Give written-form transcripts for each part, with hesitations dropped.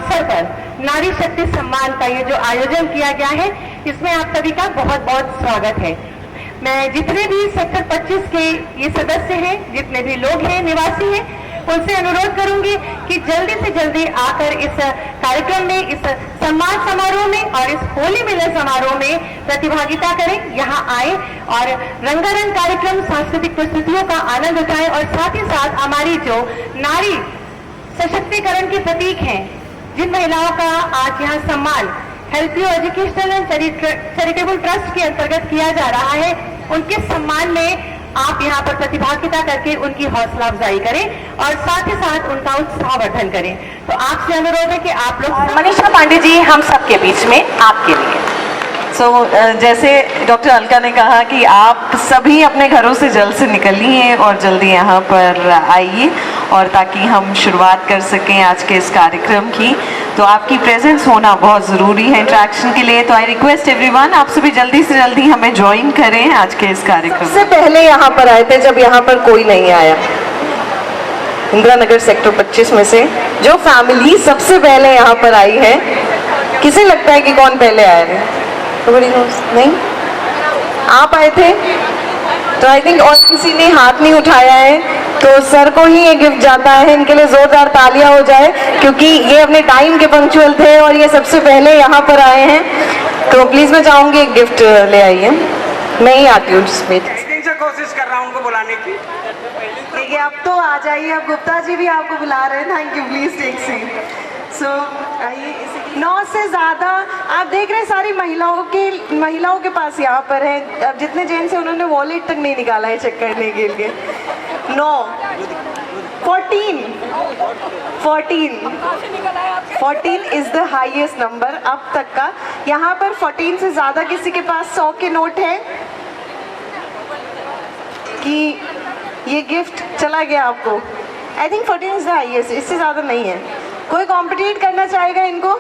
अवसर पर नारी शक्ति सम्मान का ये जो आयोजन किया गया है, इसमें आप सभी का बहुत बहुत स्वागत है। मैं जितने भी सेक्टर 25 के ये सदस्य हैं, जितने भी लोग हैं, निवासी हैं, उनसे अनुरोध करूंगी कि जल्दी से जल्दी आकर इस कार्यक्रम में, इस सम्मान समारोह में और इस होली मिलन समारोह में प्रतिभागिता करें, यहाँ आए और रंगारंग कार्यक्रम, सांस्कृतिक प्रस्तुतियों का आनंद उठाएं और साथ ही साथ हमारी जो नारी सशक्तिकरण के प्रतीक हैं, जिन महिलाओं का आज यहाँ सम्मान help you educational and charitable trust के अंतर्गत किया जा रहा है, उनके सम्मान में आप यहाँ पर प्रतिभागिता करके उनकी हौसला अफजाई करें और साथ ही साथ उनका उत्साहवर्धन करें। तो आपसे अनुरोध है कि आप लोग, मनीषा पांडे जी, हम सबके बीच में आपके लिए। जैसे डॉक्टर अलका ने कहा कि आप सभी अपने घरों से जल्द से निकलिए और जल्दी यहाँ पर आइए, और ताकि हम शुरुआत कर सकें आज के इस कार्यक्रम की, तो आपकी प्रेजेंस होना बहुत ज़रूरी है इंटरेक्शन के लिए। तो आई रिक्वेस्ट एवरीवन, आप सभी जल्दी से जल्दी हमें ज्वाइन करें आज के इस कार्यक्रम। सबसे पहले यहाँ पर आए थे जब यहाँ पर कोई नहीं आया, इंदिरा नगर सेक्टर 25 में से जो फैमिली सबसे पहले यहाँ पर आई है, किसे लगता है कि कौन पहले आया है? नहीं, आप आए थे, तो आई थिंक और किसी ने हाथ नहीं उठाया है, तो सर को ही ये गिफ्ट जाता है। इनके लिए जोरदार तालियां हो जाए, क्योंकि ये अपने टाइम के पंक्चुअल थे और ये सबसे पहले यहाँ पर आए हैं। तो प्लीज मैं चाहूंगी एक गिफ्ट ले आइए। मैं ही आती हूँ जिसमें कोशिश कर रहा हूँ उनको बुलाने की। देखिए, अब तो आ जाइए, अब गुप्ता जी भी आपको बुला रहे हैं। Thank you, please take seat. So आइए, 9 से ज़्यादा आप देख रहे हैं सारी महिलाओं के पास यहाँ पर है। अब जितने जेंट्स हैं उन्होंने वॉलेट तक नहीं निकाला है चेक करने के लिए। 9 14 इज द हाईएस्ट नंबर अब तक का। यहाँ पर 14 से ज़्यादा किसी के पास 100 के नोट है कि ये गिफ्ट चला गया आपको? I think 14 is the highest, इससे ज़्यादा नहीं है। कोई कॉम्पिटिट करना चाहेगा इनको?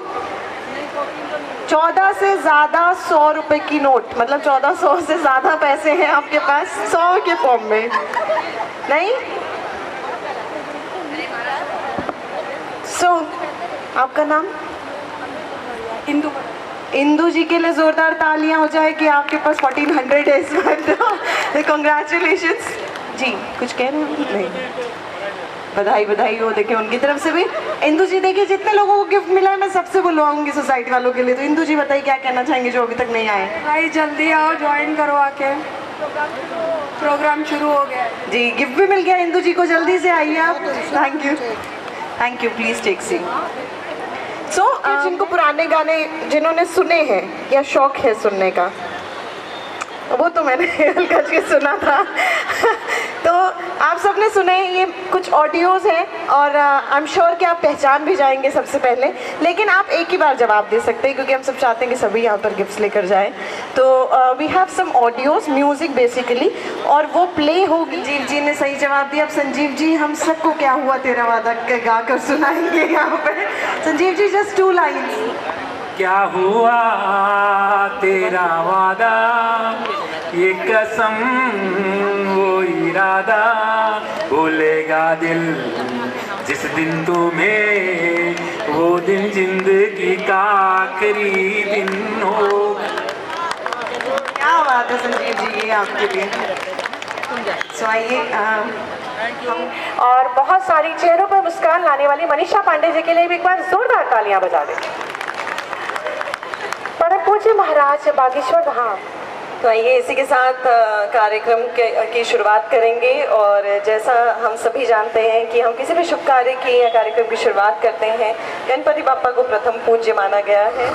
14 से ज़्यादा 100 रुपए की नोट, मतलब 1400 से ज़्यादा पैसे हैं आपके पास 100 के फॉर्म में? नहीं? आपका नाम? इंदू जी के लिए जोरदार तालियां हो जाए कि आपके पास 1400 है इस बार। कॉन्ग्रेचुलेशंस जी। कुछ कह रहे हैं? नहीं, बधाई हो। देखिए उनकी तरफ से भी। इंदू जी, देखिए जितने लोगों को गिफ्ट मिला है मैं सबसे बुलवाऊंगी सोसाइटी वालों के लिए। तो इंदू जी बताइए क्या कहना चाहेंगे जो अभी तक नहीं आए? भाई जल्दी आओ, ज्वाइन करो आके, प्रोग्राम शुरू हो गया जी। गिफ्ट भी मिल गया इंदू जी को, जल्दी से आइए आप। Thank you, please take seat. जिनको पुराने गाने जिन्होंने सुने हैं या शौक है सुनने का, वो तो मैंने हल्का के सुना था। तो आप सबने सुने, ये कुछ ऑडियोज़ हैं और आई एम श्योर कि आप पहचान भी जाएंगे सबसे पहले, लेकिन आप एक ही बार जवाब दे सकते हैं क्योंकि हम सब चाहते हैं कि सभी यहाँ पर गिफ्ट्स लेकर जाएं। तो we have some audios, music basically, और वो प्ले होगी। संजीव जी ने सही जवाब दिया। अब संजीव जी, हम सबको क्या हुआ तेरा वादा गा कर सुनाएंगे यहाँ पर। Sanjeev ji, just 2 lines. क्या हुआ तेरा वादा, ये कसम वो इरादा, भूलेगा दिल जिस दिन तुम्हें, वो दिन जिंदगी का आखिरी दिन हो। क्या बात है संजीव जी, ये आपके लिए। सो आइए, और बहुत सारी चेहरों पर मुस्कान लाने वाली मनीषा पांडे जी के लिए भी एक बार जोरदार तालियां बजा दें। परम पूज्य महाराज बागेश्वर धाम। तो आइए इसी के साथ कार्यक्रम की शुरुआत करेंगे। और जैसा हम सभी जानते हैं कि हम किसी भी शुभ कार्य की या कार्यक्रम की शुरुआत करते हैं, गणपति बाप्पा को प्रथम पूज्य माना गया है।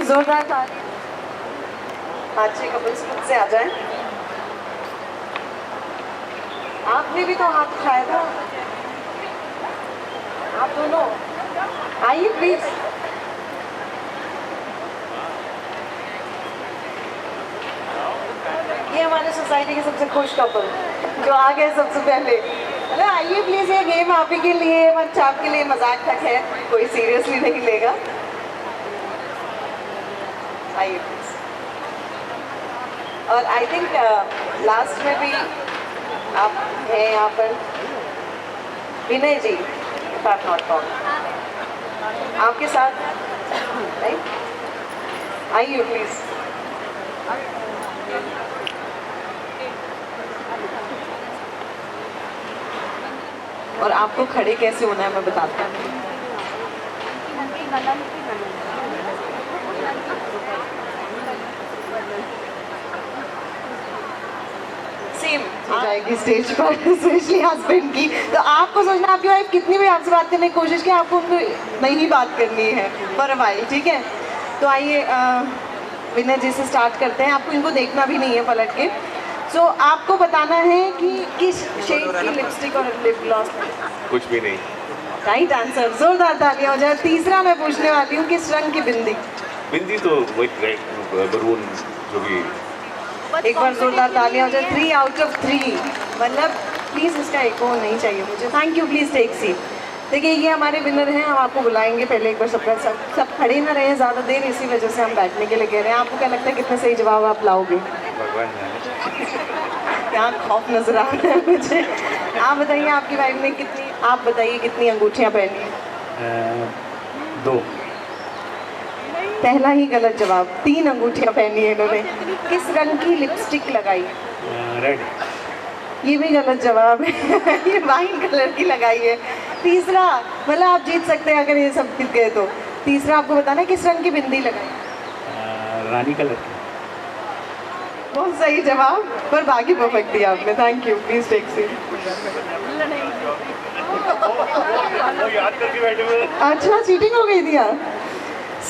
जोरदार ताली। 5-6 कपल्स खुद से आ जाएं। आपने भी तो हाथ उठाया था, आप दोनों आइए प्लीज। ये हमारे सोसाइटी के सबसे खुश कपल जो आ गए सबसे पहले। अरे आइए प्लीज, ये गेम आप ही के लिए, मंच आपके लिए, मजाक तक है, कोई सीरियसली नहीं लेगा। आइए प्लीज। और आई थिंक लास्ट में भी आप हैं यहाँ पर, विनय जी, if I'm not wrong, आपके साथ नहीं? आइए प्लीज। और आपको खड़े कैसे होना है मैं बताता हूँ। सेम हो जाएगी स्टेज पर, स्पेशली हस्बैंड की। तो आपको सोचना, आपकी वाइफ कितनी भी आपसे बात करने की कोशिश की, आपको उनको नहीं बात करनी है फॉर अ व्हाइल, ठीक है? तो आइए विनय जी से स्टार्ट करते हैं। आपको इनको देखना भी नहीं है पलट के। सो आपको बताना है कि किस शेड की लिपस्टिक और लिप ग्लॉस। कुछ भी नहीं। राइट आंसर, जोरदार तालियां हो जाए। तीसरा मैं पूछने वाली हूँ, किस रंग की बिंदी? बिंदी तो वही मरून जो भी। एक बार जोरदार तालियां हो जाए। 3 आउट ऑफ 3, मतलब प्लीज़ इसका एको नहीं चाहिए मुझे। Thank you, please take seat. देखिए ये हमारे विनर हैं, हम आपको बुलाएंगे। पहले एक बार सब खड़े ना रहे ज़्यादा देर, इसी वजह से हम बैठने के लिए कह रहे हैं। आपको क्या लगता है कितने सही जवाब आप लाओगे? भगवान जाने। क्या खौफ नजर आ रहा है मुझे। आप बताइए आपकी वाइफ ने कितनी, आप बताइए कितनी अंगूठियाँ पहनी हैं? 2। पहला ही गलत जवाब, 3 अंगूठियाँ पहनी है इन्होंने। किस रंग की लिपस्टिक लगाई? रेड। ये भी गलत जवाब है। ये वाइन कलर की लगाई है। तीसरा, मतलब आप जीत सकते हैं अगर ये सब जीत गए तो। तीसरा आपको बताना है किस रंग की बिंदी लगाई? रानी कलर की। बहुत सही जवाब, पर बाकी परफेक्ट दिया आपने। Thank you, please take seat. याद करके बैठे हुए। अच्छा, चीटिंग हो गई थी यार।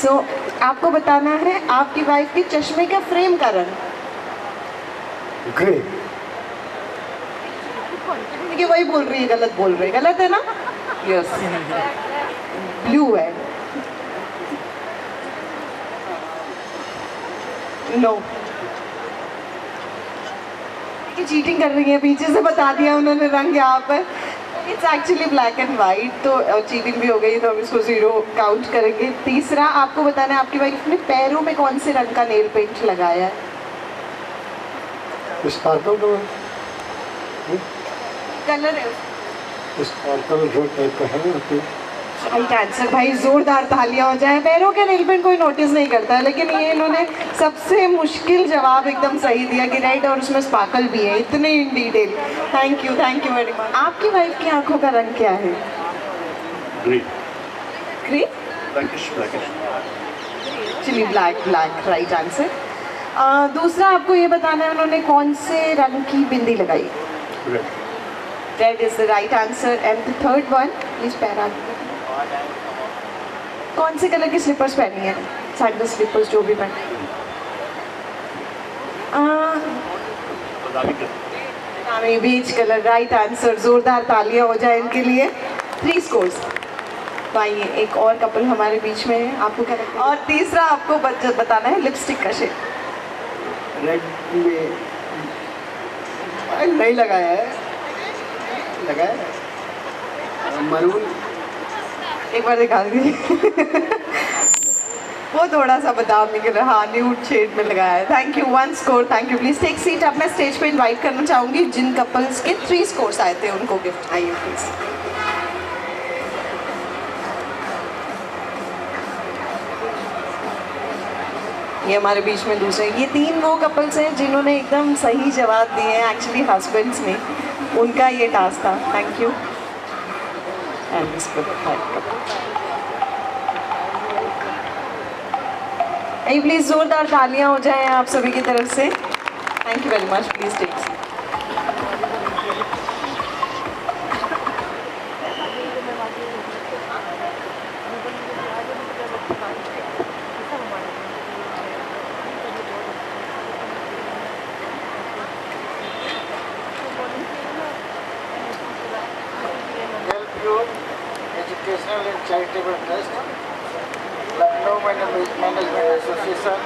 सो आपको बताना है आपकी वाइफ के चश्मे का फ्रेम का रंग। ग्रे। देखिए वही बोल रही है, गलत बोल रही है। गलत है ना? यस, ब्लू है। नो, चीटिंग कर रही है, पीछे से बता दिया उन्होंने रंग यहाँ पर। It's actually black and white, तो चीटिंग भी हो गई, तो हम इसको 0 काउंट करेंगे। तीसरा आपको बताना है आपकी वाइफ ने पैरों में कौन से रंग का नेल पेंट लगाया है? स्पार्कल का कलर है स्पार्कल जो टाइप का है ना। राइट आंसर भाई, जोरदार तालियां हो जाए। पैरों के नेल पेंट कोई नोटिस नहीं करता है, लेकिन ये इन्होंने सबसे मुश्किल जवाब एकदम सही दिया कि राइट, और उसमें स्पार्कल भी है, इतने in detail. Thank you very much. आपकी वाइफ की आंखों का रंग क्या है? Green. Green? Blackish blackish. Actually black, right answer. दूसरा आपको ये बताना है उन्होंने कौन से रंग की बिंदी लगाई? Red is the right answer. And the third one, please para, कौन से कलर की स्लीपर्स पहनी है? सैंडल स्लीपर्स जो भी पहनी। बीच कलर, राइट आंसर। जोरदार तालियां हो जाए इनके लिए। 3 स्कोर्स। तो आइए, एक और कपल हमारे बीच में है, आपको क्या लगता है? और तीसरा आपको बताना है लिपस्टिक का शेड। रेड में नहीं लगाया है, लगाया है मरून। एक बार दिखा दीजिए। वो थोड़ा सा बादाम निकल रहा, हाँ, न्यूड शेड में लगाया है। Thank you, 1 score. Thank you, please take seat. अब मैं स्टेज पे इनवाइट करना चाहूँगी जिन कपल्स के 3 स्कोर्स आए थे, उनको गिफ्ट। आइए प्लीज। ये हमारे बीच में दूसरे, ये 3 वो कपल्स हैं जिन्होंने एकदम सही जवाब दिए हैं, एक्चुअली हस्बैंड्स ने। उनका ये टास्क था। Thank you. And this please जोरदार तालियां हो जाएं आप सभी की तरफ से। Thank you very much, please take seat. Educational and charitable trust, Lucknow management association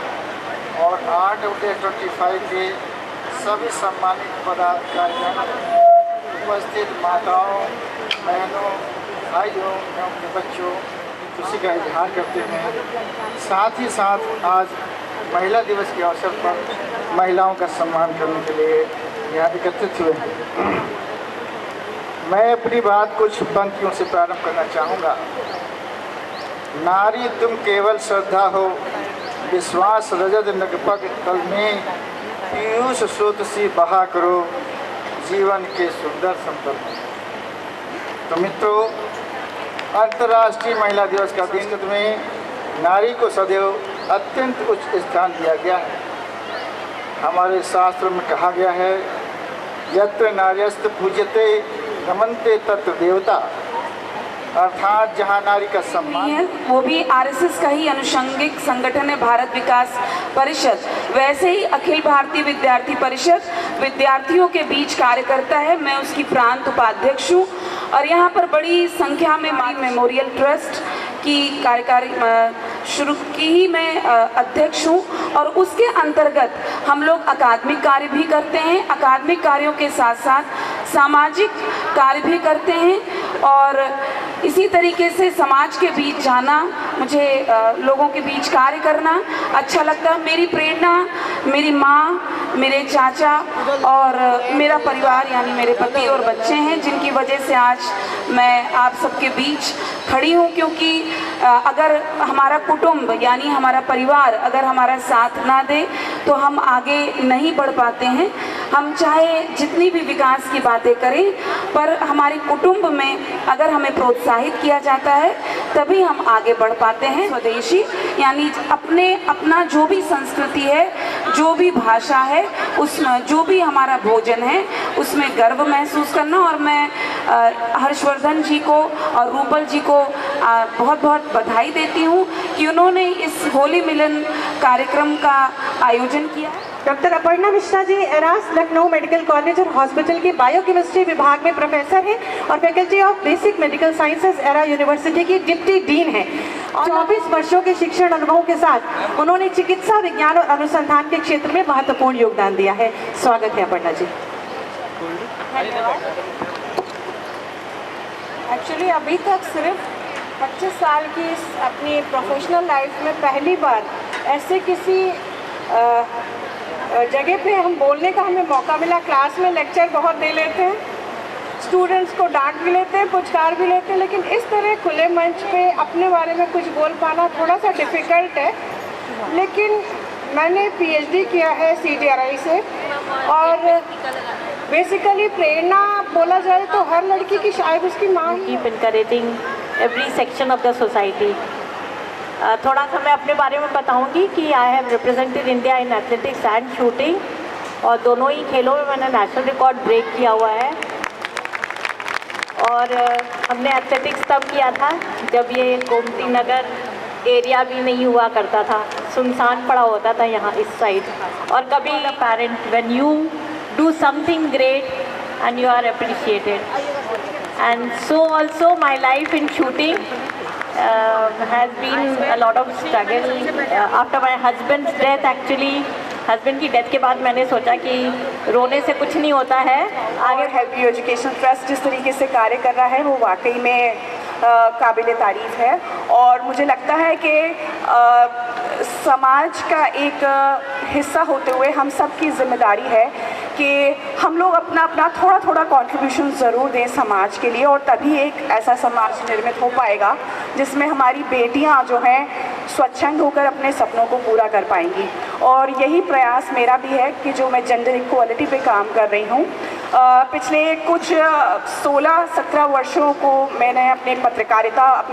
और RWA25 के सभी सम्मानित पदाधिकारियों, उपस्थित माताओं, बहनों, भाइयों एवं बच्चों की खुशी का इजहार करते हैं। साथ ही साथ आज महिला दिवस के अवसर पर महिलाओं का सम्मान करने के लिए यहाँ एकत्रित हुए हैं। मैं अपनी बात कुछ पंक्तियों से प्रारंभ करना चाहूँगा। नारी तुम केवल श्रद्धा हो, विश्वास रजत नगपग तल में, पीयूष स्रोत सी बहा करो जीवन के सुंदर संकल्प। तो मित्रों, अंतर्राष्ट्रीय महिला दिवस का दिन में नारी को सदैव अत्यंत उच्च स्थान दिया गया है। हमारे शास्त्र में कहा गया है, यत्र नार्यस्त पूज्यते रमन्ते तत्र देवता, अर्थात जहाँ नारी का सम्मान है, वो भी आरएसएस का ही अनुषंगिक संगठन है भारत विकास परिषद। वैसे ही अखिल भारतीय विद्यार्थी परिषद विद्यार्थियों के बीच कार्य करता है। मैं उसकी प्रांत उपाध्यक्ष हूँ और यहाँ पर बड़ी संख्या में मेमोरियल ट्रस्ट की कार्यकारी शुरू की ही मैं अध्यक्ष हूँ और उसके अंतर्गत हम लोग अकादमिक कार्य भी करते हैं। अकादमिक कार्यों के साथ साथ सामाजिक कार्य भी करते हैं और इसी तरीके से समाज के बीच जाना, मुझे लोगों के बीच कार्य करना अच्छा लगता है। मेरी प्रेरणा मेरी माँ, मेरे चाचा और मेरा परिवार यानी मेरे पति और बच्चे हैं, जिनकी वजह से आज मैं आप सबके बीच खड़ी हूँ। क्योंकि अगर हमारा कुटुंब यानी हमारा परिवार अगर हमारा साथ ना दे तो हम आगे नहीं बढ़ पाते हैं। हम चाहे जितनी भी विकास की बातें करें, पर हमारे कुटुंब में अगर हमें प्रोत्साहित किया जाता है तभी हम आगे बढ़ पाते हैं। स्वदेशी यानी अपना जो भी संस्कृति है, जो भी भाषा है, उसमें जो भी हमारा भोजन है, उसमें गर्व महसूस करना। और मैं हर्षवर्धन जी को और रूपल जी को बहुत बहुत बधाई देती हूँ कि उन्होंने इस होली मिलन कार्यक्रम का आयोजन किया। Doctor Aparna Mishra ji eras Lucknow medical college और हॉस्पिटल के बायोकेमिस्ट्री विभाग में प्रोफेसर हैं और faculty of basic medical sciences era university की डिप्टी डीन हैं। 24 वर्षों के शिक्षण अनुभवों के साथ उन्होंने चिकित्सा विज्ञान और अनुसंधान के क्षेत्र में महत्वपूर्ण योगदान दिया है। स्वागत है अपर्णा जी। एक्चुअली अभी तक सिर्फ 25 साल की अपनी प्रोफेशनल लाइफ में पहली बार ऐसे किसी जगह पे हम बोलने का हमें मौका मिला। क्लास में लेक्चर बहुत दे लेते हैं, स्टूडेंट्स को डांट भी लेते हैं, पुचकार भी लेते हैं, लेकिन इस तरह खुले मंच पे अपने बारे में कुछ बोल पाना थोड़ा सा डिफ़िकल्ट है। लेकिन मैंने PhD किया है CTRI से और बेसिकली प्रेरणा बोला जाए तो हर लड़की की शायद उसकी माँ ही। Keep encouraging every section of the society. थोड़ा सा मैं अपने बारे में बताऊंगी कि I have represented India in athletics and shooting और दोनों ही खेलों में मैंने नेशनल रिकॉर्ड ब्रेक किया हुआ है। और हमने एथलेटिक्स तब किया था जब ये गोमती नगर एरिया भी नहीं हुआ करता था, सुनसान पड़ा होता था यहाँ इस साइड। और कभी parent when you do something great and you are appreciated, and so also my life in shooting has been a lot of struggle. After my husband's death, actually husband की डेथ के बाद मैंने सोचा कि रोने से कुछ नहीं होता है। आगे हेल्प यू एजुकेशन ट्रस्ट जिस तरीके से कार्य कर रहा है वो वाकई में काबिल तारीफ़ है और मुझे लगता है कि समाज का एक हिस्सा होते हुए हम सब की जिम्मेदारी है कि हम लोग अपना अपना थोड़ा थोड़ा कंट्रीब्यूशन ज़रूर दें समाज के लिए और तभी एक ऐसा समाज निर्मित हो पाएगा जिसमें हमारी बेटियां जो हैं स्वच्छंद होकर अपने सपनों को पूरा कर पाएंगी। और यही प्रयास मेरा भी है कि जो मैं जेंडर इक्वालिटी पे काम कर रही हूँ। पिछले कुछ 16-17 वर्षों को मैंने अपने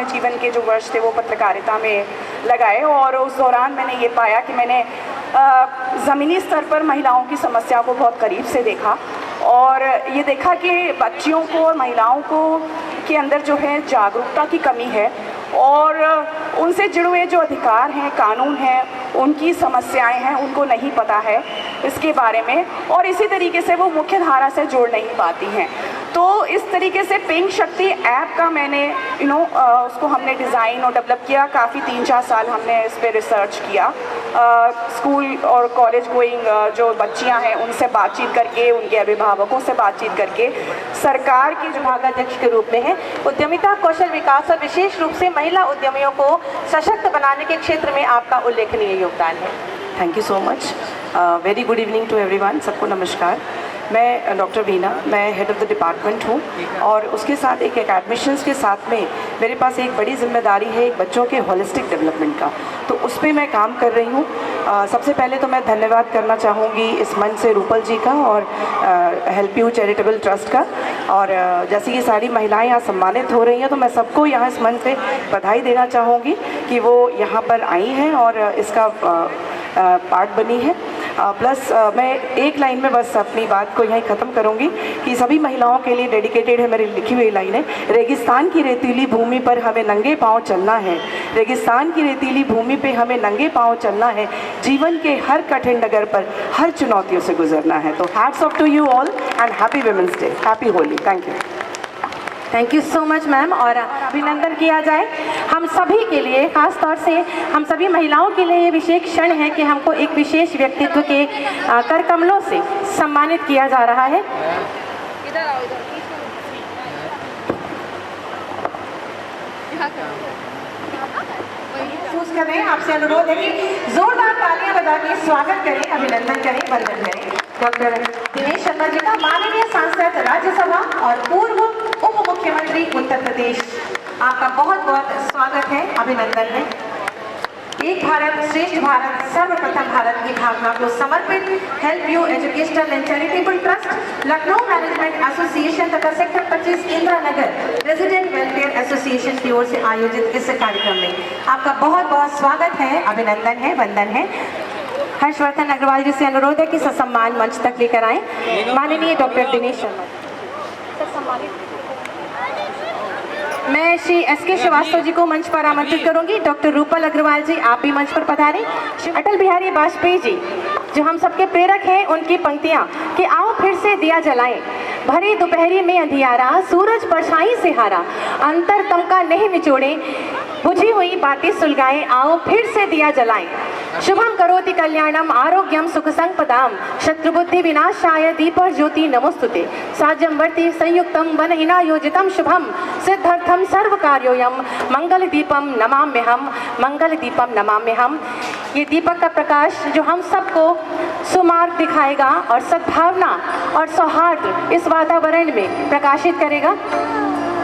जीवन के जो वर्ष थे वो पत्रकारिता में लगाए और उस दौरान मैंने ये पाया कि मैंने ज़मीनी स्तर पर महिलाओं की समस्या को बहुत करीब से देखा और ये देखा कि बच्चियों को और महिलाओं को के अंदर जो है जागरूकता की कमी है और उनसे जुड़े हुए जो अधिकार हैं, कानून हैं, उनकी समस्याएं हैं, उनको नहीं पता है इसके बारे में और इसी तरीके से वो मुख्य धारा से जुड़ नहीं पाती हैं। तो इस तरीके से पिंक शक्ति ऐप का मैंने उसको हमने डिज़ाइन और डेवलप किया। काफ़ी 3-4 साल हमने इस पर रिसर्च किया। स्कूल और कॉलेज गोइंग जो बच्चियां हैं उनसे बातचीत करके, उनके अभिभावकों से बातचीत करके, सरकार की विभागाध्यक्ष के रूप में है। उद्यमिता, कौशल विकास और विशेष रूप से महिला उद्यमियों को सशक्त बनाने के क्षेत्र में आपका उल्लेखनीय योगदान है। Thank you so much. Very good evening to everyone. सबको नमस्कार। मैं डॉक्टर वीना, मैं हेड ऑफ़ द डिपार्टमेंट हूँ और उसके साथ एक एकेडमिशियंस के साथ में मेरे पास एक बड़ी जिम्मेदारी है एक बच्चों के होलिस्टिक डेवलपमेंट का, तो उस पर मैं काम कर रही हूँ। सबसे पहले तो मैं धन्यवाद करना चाहूँगी इस मंच से रूपल जी का और हेल्प यू चैरिटेबल ट्रस्ट का। और जैसे ये सारी महिलाएं यहाँ सम्मानित हो रही हैं तो मैं सबको यहाँ इस मंच से बधाई देना चाहूँगी कि वो यहाँ पर आई हैं और इसका पार्ट बनी है। प्लस मैं एक लाइन में बस अपनी बात को यहीं ख़त्म करूँगी कि सभी महिलाओं के लिए डेडिकेटेड है मेरी लिखी हुई लाइन है। रेगिस्तान की रेतीली भूमि पर हमें नंगे पाँव चलना है, रेगिस्तान की रेतीली भूमि पे हमें नंगे पाँव चलना है, जीवन के हर कठिन डगर पर हर चुनौतियों से गुजरना है। तो hats off to you all and happy women's day, happy Holi. Thank you. Thank you so much ma'am. और अभिनंदन किया जाए हम सभी के लिए, खास तौर से हम सभी महिलाओं के लिए ये विशेष क्षण है कि हमको एक विशेष व्यक्तित्व के कर कमलों से सम्मानित किया जा रहा है। महसूस कर रहे हैं, आपसे अनुरोध है कि जोरदार तालियां बजा के स्वागत करें, अभिनंदन करें, वंदन करें डॉक्टर दिनेश शर्मा जी का, माननीय सांसद राज्यसभा और पूर्व उप मुख्यमंत्री उत्तर प्रदेश। आपका बहुत बहुत स्वागत है, अभिनंदन है। एक भारत श्रेष्ठ भारत, सर्वप्रथम भारत की भावना को समर्पित help you educational and charitable trust, Lucknow management association तथा sector 25 Indira Nagar resident welfare association की ओर से आयोजित इस कार्यक्रम में आपका बहुत बहुत स्वागत है, अभिनंदन है, वंदन है। हर्षवर्धन अग्रवाल जी से अनुरोध है कि ससम्मान मंच तक लेकर आएं। माननीय डॉक्टर दिनेश शर्मा। मैं श्री एस.के. श्रीवास्तव जी को मंच पर आमंत्रित करूंगी। डॉक्टर रूपल अग्रवाल जी, आप भी मंच पर पधारें। अटल बिहारी वाजपेयी जी जो हम सबके प्रेरक हैं, उनकी पंक्तियां कि आओ फिर से दिया जलाएं, भरी दोपहरी में अंधियारा, सूरज परछाई से हारा, अंतर तम का नहीं निचोड़े, बुझी हुई बातें सुलगाएं, आओ फिर से दिया जलाएं। शुभम करोति कल्याणम आरोग्यम सुख संपदाम, शत्रुबुद्धि विनाशाय दीपर ज्योति नमोस्तुते, साजंवर्ति संयुक्तम वनहिना योजितम शुभम सिद्धर्थम सर्व कार्योयम, मंगल दीपम नमाम्यहम, मंगल दीपम नमाम्यहम। ये दीपक का प्रकाश जो हम सबको सुमार्ग दिखाएगा और सद्भावना और सौहार्द इस वातावरण में प्रकाशित करेगा।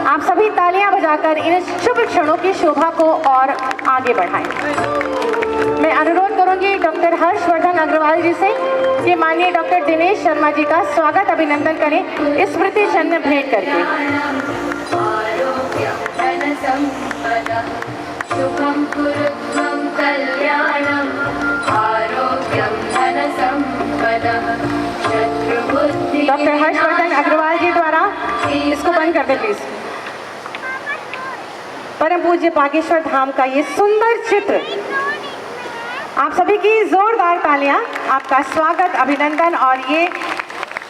आप सभी तालियां बजाकर इन शुभ क्षणों की शोभा को और आगे बढ़ाएं। मैं अनुरोध करूंगी डॉक्टर हर्षवर्धन अग्रवाल जी से कि माननीय डॉक्टर दिनेश शर्मा जी का स्वागत अभिनंदन करें स्मृति चिन्ह भेंट करके। शुभं कुरुत्वं कल्याणं आरोग्यं धनसंपदः शत्रुबुद्धि। डॉक्टर हर्षवर्धन अग्रवाल जी द्वारा इसको बंद कर दे प्लीज। परम पूज्य बागेश्वर धाम का ये सुंदर चित्र, आप सभी की जोरदार तालियां, आपका स्वागत, अभिनंदन। और ये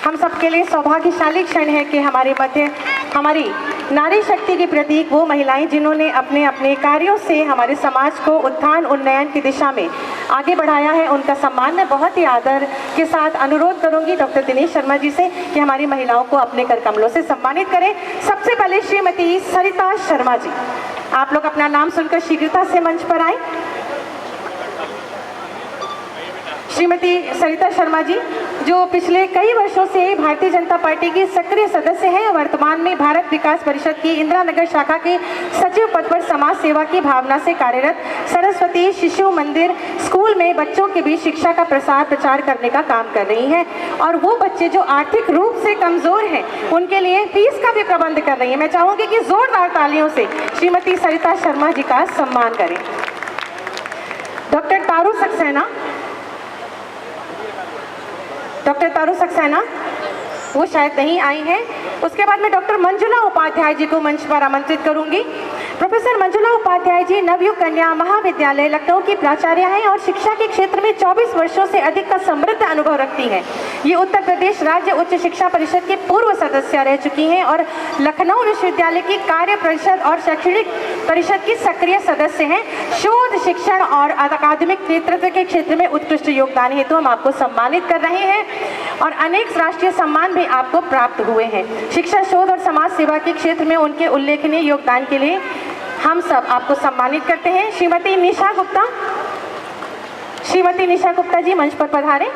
हम सबके लिए सौभाग्यशाली क्षण है कि हमारे मध्य हमारी नारी शक्ति की प्रतीक वो महिलाएं जिन्होंने अपने अपने कार्यों से हमारे समाज को उत्थान उन्नयन की दिशा में आगे बढ़ाया है, उनका सम्मान मैं बहुत ही आदर के साथ अनुरोध करूंगी डॉक्टर दिनेश शर्मा जी से कि हमारी महिलाओं को अपने कर कमलों से सम्मानित करें। सबसे पहले श्रीमती सरिता शर्मा जी, आप लोग अपना नाम सुनकर शीघ्रता से मंच पर आए। श्रीमती सरिता शर्मा जी जो पिछले कई वर्षों से भारतीय जनता पार्टी की सक्रिय सदस्य हैं, वर्तमान में भारत विकास परिषद की इंदिरा नगर शाखा के सचिव पद पर समाज सेवा की भावना से कार्यरत सरस्वती शिशु मंदिर स्कूल में बच्चों के बीच शिक्षा का प्रसार प्रचार करने का काम कर रही हैं और वो बच्चे जो आर्थिक रूप से कमजोर हैं उनके लिए फीस का भी प्रबंध कर रही हैं। मैं चाहूँगी कि जोरदार तालियों से श्रीमती सरिता शर्मा जी का सम्मान करें। डॉक्टर तारू सक्सेना, डॉक्टर तारू सक्सेना वो शायद नहीं आई हैं। उसके बाद मैं डॉक्टर मंजुला उपाध्याय जी को मंच पर आमंत्रित करूंगी। प्रोफेसर मंजुला उपाध्याय जी नवयुग कन्या महाविद्यालय लखनऊ की प्राचार्य हैं और शिक्षा के क्षेत्र में 24 वर्षों से अधिक का समृद्ध अनुभव रखती हैं। ये उत्तर प्रदेश राज्य उच्च शिक्षा परिषद की पूर्व सदस्य रह चुकी हैं और लखनऊ विश्वविद्यालय की कार्य परिषद और शैक्षणिक परिषद की सक्रिय सदस्य हैं। शोध, शिक्षण और अकादमिक नेतृत्व के क्षेत्र में उत्कृष्ट योगदान हेतु हम आपको सम्मानित कर रहे हैं और अनेक राष्ट्रीय सम्मान भी आपको प्राप्त हुए हैं। शिक्षा, शोध और समाज सेवा के क्षेत्र में उनके उल्लेखनीय योगदान के लिए हम सब आपको सम्मानित करते हैं। श्रीमती निशा गुप्ता जी मंच पर पधारें।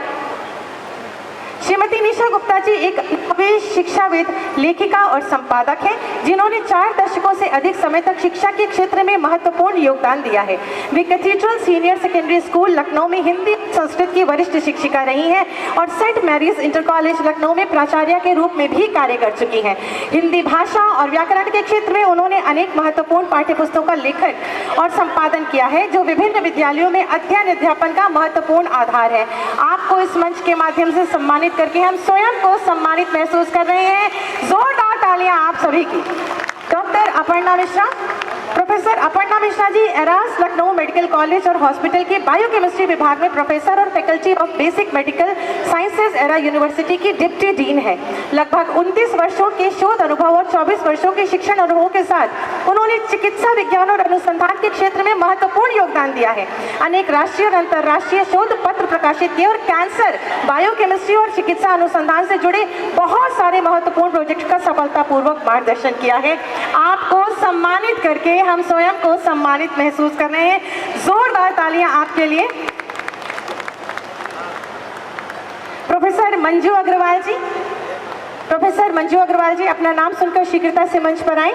श्रीमती निशा गुप्ता जी एक शिक्षाविद, लेखिका और संपादक हैं जिन्होंने 4 दशकों से अधिक समय तक शिक्षा के क्षेत्र में महत्वपूर्ण योगदान दिया है। वे cathedral senior secondary school Lucknow में हिंदी संस्कृत की वरिष्ठ शिक्षिका रही हैं और saint Mary's inter college Lucknow में प्राचार्य के रूप में भी कार्य कर चुकी हैं। हिंदी भाषा और व्याकरण के क्षेत्र में उन्होंने अनेक महत्वपूर्ण पाठ्यपुस्तकों का लेखन और संपादन किया है जो विभिन्न विद्यालयों में अध्ययन अध्यापन का महत्वपूर्ण आधार है। आपको इस मंच के माध्यम से सम्मानित करके हम स्वयं को सम्मानित महसूस कर रहे हैं। जोरदार तालियां आप सभी की। Doctor Aparna Mishra, professor Aparna Mishra ji eras Lucknow medical college और हॉस्पिटल के बायोकेमिस्ट्री विभाग में प्रोफेसर और faculty of basic medical sciences era university की डिप्टी डीन है। लगभग 29 वर्षों के शोध अनुभव और 24 वर्षों के शिक्षण अनुभव के साथ उन्होंने चिकित्सा विज्ञान और अनुसंधान के क्षेत्र में महत्वपूर्ण योगदान दिया है। अनेक राष्ट्रीय और अंतर्राष्ट्रीय शोध पत्र प्रकाशित किए और कैंसर, बायोकेमिस्ट्री और चिकित्सा अनुसंधान से जुड़े बहुत सारे महत्वपूर्ण प्रोजेक्ट का सफलतापूर्वक मार्गदर्शन किया है। आपको सम्मानित करके हम स्वयं को सम्मानित महसूस कर रहे हैं। जोरदार तालियां आपके लिए। प्रोफेसर मंजू अग्रवाल जी, प्रोफेसर मंजू अग्रवाल जी अपना नाम सुनकर शीघ्रता से मंच पर आएं।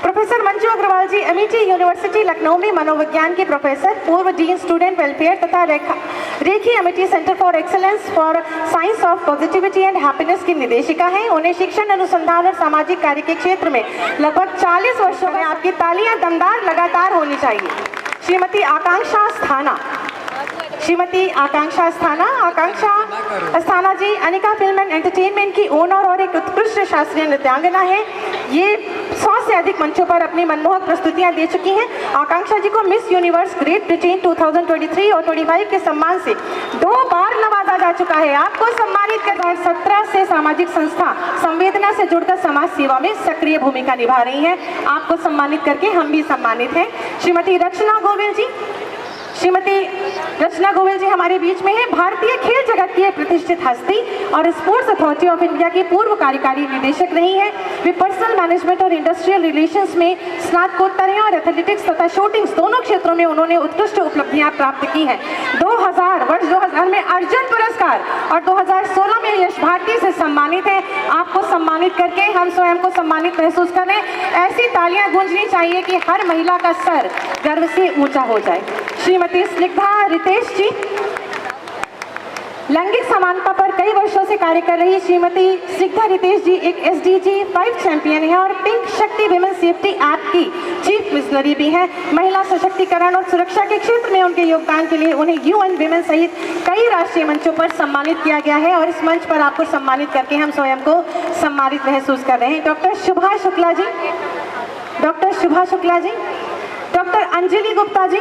Professor Manju Agarwal ji MET university Lucknow में मनोविज्ञान की प्रोफेसर, पूर्व डीन स्टूडेंट वेलफेयर तथा Rekhi MET centre for excellence for science of positivity and happiness की निदेशिका हैं। उन्हें शिक्षण, अनुसंधान और सामाजिक कार्य के क्षेत्र में लगभग 40 वर्षों में आपकी तालियां दमदार लगातार होनी चाहिए। श्रीमती आकांक्षा अस्थाना, श्रीमती आकांक्षा अस्थाना, आकांक्षा अस्थाना जी अनिका फिल्म एंड एंटरटेनमेंट की ओनर और एक उत्कृष्ट शास्त्रीय नृत्यांगना है। ये 100 से अधिक मंचों पर अपनी मनमोहक प्रस्तुतियां दे चुकी हैं। आकांक्षा जी को मिस यूनिवर्स ग्रेट ब्रिटेन 2023 और 25 के सम्मान से 2 बार नवाजा जा चुका है। आपको सम्मानित कर 2017 से सामाजिक संस्था संवेदना से जुड़कर समाज सेवा में सक्रिय भूमिका निभा रही हैं। आपको सम्मानित करके हम भी सम्मानित हैं। श्रीमती रचना गोविल जी, श्रीमती रचना गोविल जी हमारे बीच में है। भारतीय खेल जगत की एक प्रतिष्ठित हस्ती और स्पोर्ट्स अथॉरिटी ऑफ इंडिया की पूर्व कार्यकारी निदेशक रही हैं। वे पर्सनल मैनेजमेंट और इंडस्ट्रियल रिलेशंस में स्नातकोत्तर हैं और एथलेटिक्स तथा शूटिंग्स दोनों क्षेत्रों में उन्होंने उत्कृष्ट उपलब्धियां प्राप्त की हैं। वर्ष 2000 में अर्जुन पुरस्कार और 2016 में यश भारती से सम्मानित हैं। आपको सम्मानित करके हम स्वयं को सम्मानित महसूस करें। ऐसी तालियां गूंजनी चाहिए कि हर महिला का सर गर्व से ऊंचा हो जाए। श्रीमती स्निग्धा रितेश जी, लैंगिक समानता पर कई वर्षों से कार्य कर रही श्रीमती स्निग्धा रितेश जी एक SDG 5 चैंपियन है और पिंक शक्ति विमेन सेफ्टी ऐप की चीफ मिशनरी भी हैं। महिला सशक्तिकरण और सुरक्षा के क्षेत्र में उनके योगदान के लिए उन्हें UN विमेन सहित कई राष्ट्रीय मंचों पर सम्मानित किया गया है और इस मंच पर आपको सम्मानित करके हम स्वयं को सम्मानित महसूस कर रहे हैं। डॉक्टर शुभा शुक्ला जी, डॉक्टर शुभा शुक्ला जी, डॉक्टर अंजलि गुप्ता जी।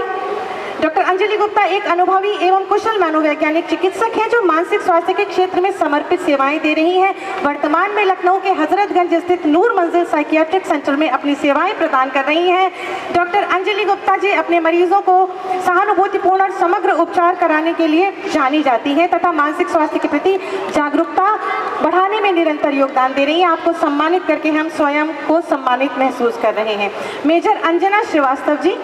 डॉक्टर अंजलि गुप्ता एक अनुभवी एवं कुशल मनोवैज्ञानिक चिकित्सक हैं जो मानसिक स्वास्थ्य के क्षेत्र में समर्पित सेवाएं दे रही हैं। वर्तमान में लखनऊ के हजरतगंज स्थित नूर मंजिल साइकियाट्रिक सेंटर में अपनी सेवाएं प्रदान कर रही हैं। डॉक्टर अंजलि गुप्ता जी अपने मरीजों को सहानुभूतिपूर्ण और समग्र उपचार कराने के लिए जानी जाती हैं तथा मानसिक स्वास्थ्य के प्रति जागरूकता बढ़ाने में निरंतर योगदान दे रही हैं। आपको सम्मानित करके हम स्वयं को सम्मानित महसूस कर रहे हैं। मेजर अंजना श्रीवास्तव जी,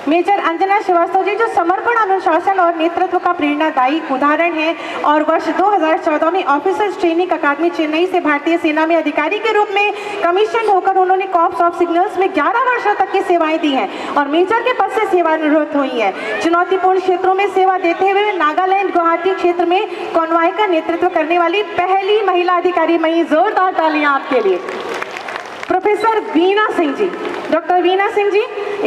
मेजर अंजना श्रीवास्तव जी जो समर्पण, अनुशासन और नेतृत्व का प्रेरणादायी उदाहरण है और वर्ष 2014 में ऑफिसर्स ट्रेनिंग अकादमी चेन्नई से भारतीय सेना में अधिकारी के रूप में कमीशन होकर उन्होंने कॉर्प्स ऑफ सिग्नल्स में 11 वर्षों तक की सेवाएं दी हैं और मेजर के पद से सेवानिवृत्त हुई हैं। चुनौतीपूर्ण क्षेत्रों में सेवा देते हुए नागालैंड गुवाहाटी क्षेत्र में कॉन्वॉय का नेतृत्व करने वाली पहली महिला अधिकारी। मई जोरदार तालियां आपके लिए। प्रोफेसर वीना सिंह जी। डॉक्टर वीना सिंह जी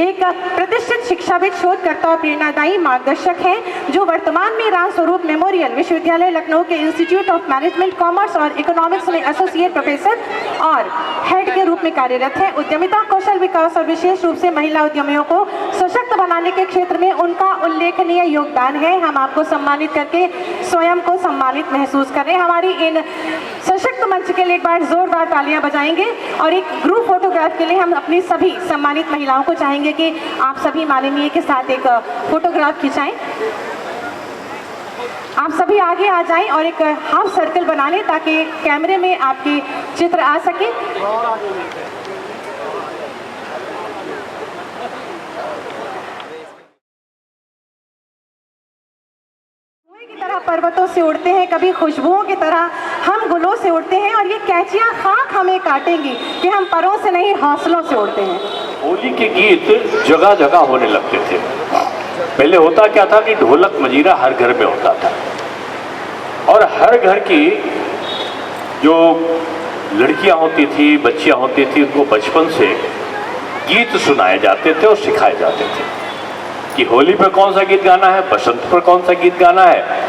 एक प्रतिष्ठित शिक्षाविद, शोधकर्ता और प्रेरणादायी मार्गदर्शक हैं जो वर्तमान में राम स्वरूप मेमोरियल विश्वविद्यालय लखनऊ के इंस्टीट्यूट ऑफ मैनेजमेंट, कॉमर्स और इकोनॉमिक्स में एसोसिएट प्रोफेसर और हेड के रूप में कार्यरत हैं। उद्यमिता, कौशल विकास और विशेष रूप से महिला उद्यमियों को सशक्त बनाने के क्षेत्र में उनका उल्लेखनीय योगदान है। हम आपको सम्मानित करके स्वयं को सम्मानित महसूस कर रहे हैं। हमारी इन सशक्त मंच के लिए एक बार जोरदार तालियां बजाएंगे और एक ग्रुप फोटोग्राफ के लिए हम अपनी सभी सम्मानित महिलाओं को चाहेंगे कि आप सभी माननीय के साथ एक फोटोग्राफ खिंचाएं। आप सभी आगे आ जाएं और एक हाफ सर्कल बना लें ताकि कैमरे में आपकी चित्र आ सके। की तरह पर्वतों से उड़ते हैं, कभी खुशबुओं की तरह हम गुलों से उड़ते हैं और ये कैचियां खाक हमें काटेंगी कि हम परों से नहीं हौसलों से उड़ते हैं। होली के गीत जगह जगह होने लगते थे। पहले होता क्या था कि ढोलक मजीरा हर घर में होता था और हर घर की जो लड़कियां होती थी, बच्चियां होती थी, उनको बचपन से गीत सुनाए जाते थे और सिखाए जाते थे कि होली पर कौन सा गीत गाना है, बसंत पर कौन सा गीत गाना है।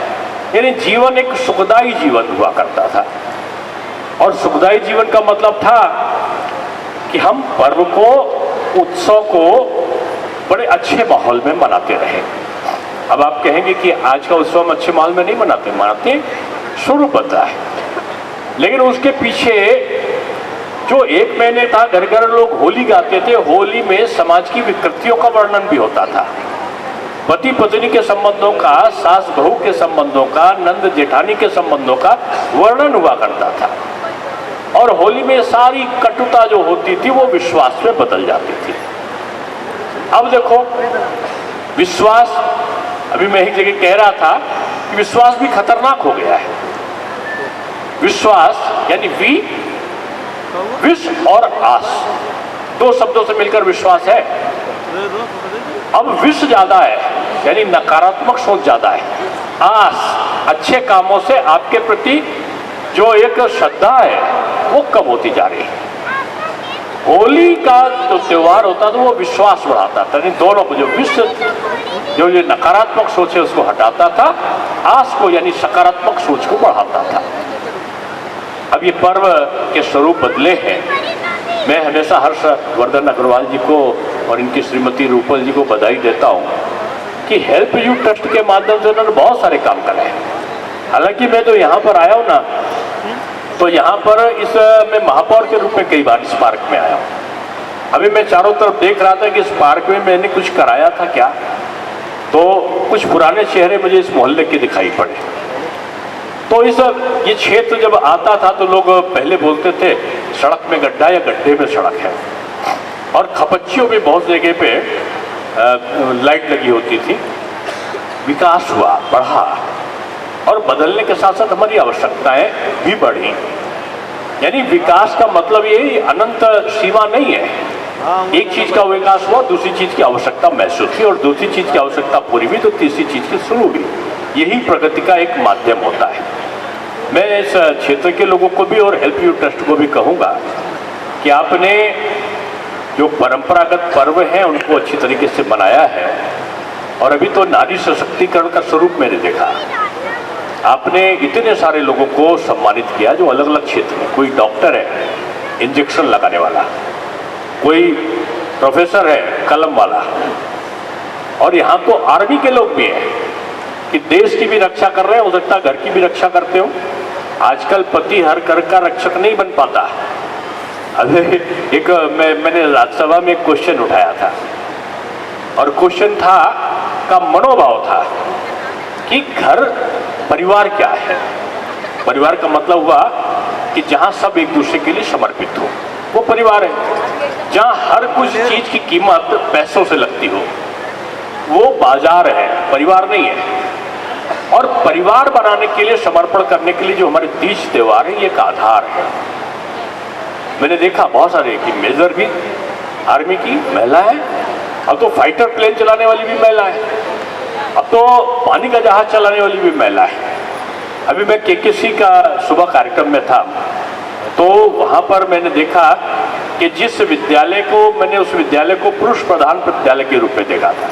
यानी जीवन एक सुखदायी जीवन हुआ करता था और सुखदायी जीवन का मतलब था कि हम पर्व को, उत्सव को बड़े अच्छे माहौल में मनाते रहे। अब आप कहेंगे कि आज का उत्सव हम अच्छे माहौल में नहीं मनाते स्वरूप बदला है, लेकिन उसके पीछे जो एक महीने था घर घर लोग होली गाते थे। होली में समाज की विकृतियों का वर्णन भी होता था, पति पत्नी के संबंधों का, सास बहू के संबंधों का, नंद जेठानी के संबंधों का वर्णन हुआ करता था और होली में सारी कटुता जो होती थी वो विश्वास में बदल जाती थी। अब देखो विश्वास, अभी मैं एक जगह कह रहा था कि विश्वास भी खतरनाक हो गया है। विश्वास यानी विश और आस, दो शब्दों से मिलकर विश्वास है। अब विश ज्यादा है यानी नकारात्मक सोच ज्यादा है। आस, अच्छे कामों से आपके प्रति जो एक श्रद्धा है वो कम होती जा रही है। होली का जो त्योहार होता था वो विश्वास बढ़ाता था, दोनों को, जो ये नकारात्मक सोच है उसको हटाता था, आस को यानी सकारात्मक सोच को बढ़ाता था। अब ये पर्व के स्वरूप बदले हैं। मैं हमेशा हर्षवर्धन अग्रवाल जी को और इनकी श्रीमती रूपल जी को बधाई देता हूँ कि हेल्प यू ट्रस्ट के माध्यम से उन्होंने बहुत सारे काम कराए। हालांकि मैं तो यहाँ पर आया हूँ ना, तो यहाँ पर मैं महापौर के रूप में कई बार इस पार्क में आया हूँ। अभी मैं चारों तरफ देख रहा था कि इस पार्क में मैंने कुछ कराया था क्या, तो कुछ पुराने चेहरे मुझे इस मोहल्ले के दिखाई पड़े। तो ये क्षेत्र जब आता था तो लोग पहले बोलते थे सड़क में गड्ढा या गड्ढे में सड़क है, और खपच्चियों में बहुत जगह पे लाइट लगी होती थी। विकास हुआ, बढ़ा, और बदलने के साथ साथ हमारी आवश्यकताएं भी बढ़ी। यानी विकास का मतलब ये अनंत सीमा नहीं है। एक चीज का विकास हुआ, दूसरी चीज की आवश्यकता महसूस हुई, और दूसरी चीज की आवश्यकता पूरी हुई तो तीसरी चीज की शुरू हुई। यही प्रगति का एक माध्यम होता है। मैं इस क्षेत्र के लोगों को भी और हेल्प यू ट्रस्ट को भी कहूँगा कि आपने जो परंपरागत पर्व हैं उनको अच्छी तरीके से मनाया है, और अभी तो नारी सशक्तिकरण का स्वरूप मैंने देखा। आपने इतने सारे लोगों को सम्मानित किया जो अलग अलग क्षेत्र में, कोई डॉक्टर है इंजेक्शन लगाने वाला, कोई प्रोफेसर है कलम वाला, और यहाँ तो आर्मी के लोग भी हैं कि देश की भी रक्षा कर रहे हैं, हो सकता है घर की भी रक्षा करते हो। आजकल पति हर घर का रक्षक नहीं बन पाता। अभी एक मैंने राज्यसभा में एक क्वेश्चन उठाया था, और क्वेश्चन था का मनोभाव था कि घर परिवार क्या है। परिवार का मतलब हुआ कि जहां सब एक दूसरे के लिए समर्पित हो, वो परिवार है। जहां हर कुछ चीज की कीमत पैसों से लगती हो, वो बाजार है, परिवार नहीं है। और परिवार बनाने के लिए, समर्पण करने के लिए जो हमारे तीज त्योहार है, ये एक आधार है। मैंने देखा बहुत सारे कि मेजर भी आर्मी की महिला है, अब तो फाइटर प्लेन चलाने वाली भी महिला है, अब तो पानी का जहाज चलाने वाली भी महिला है। अभी मैं केकेसी का सुबह कार्यक्रम में था, तो वहाँ पर मैंने देखा कि जिस विद्यालय को मैंने उस विद्यालय को पुरुष प्रधान विद्यालय के रूप में देखा था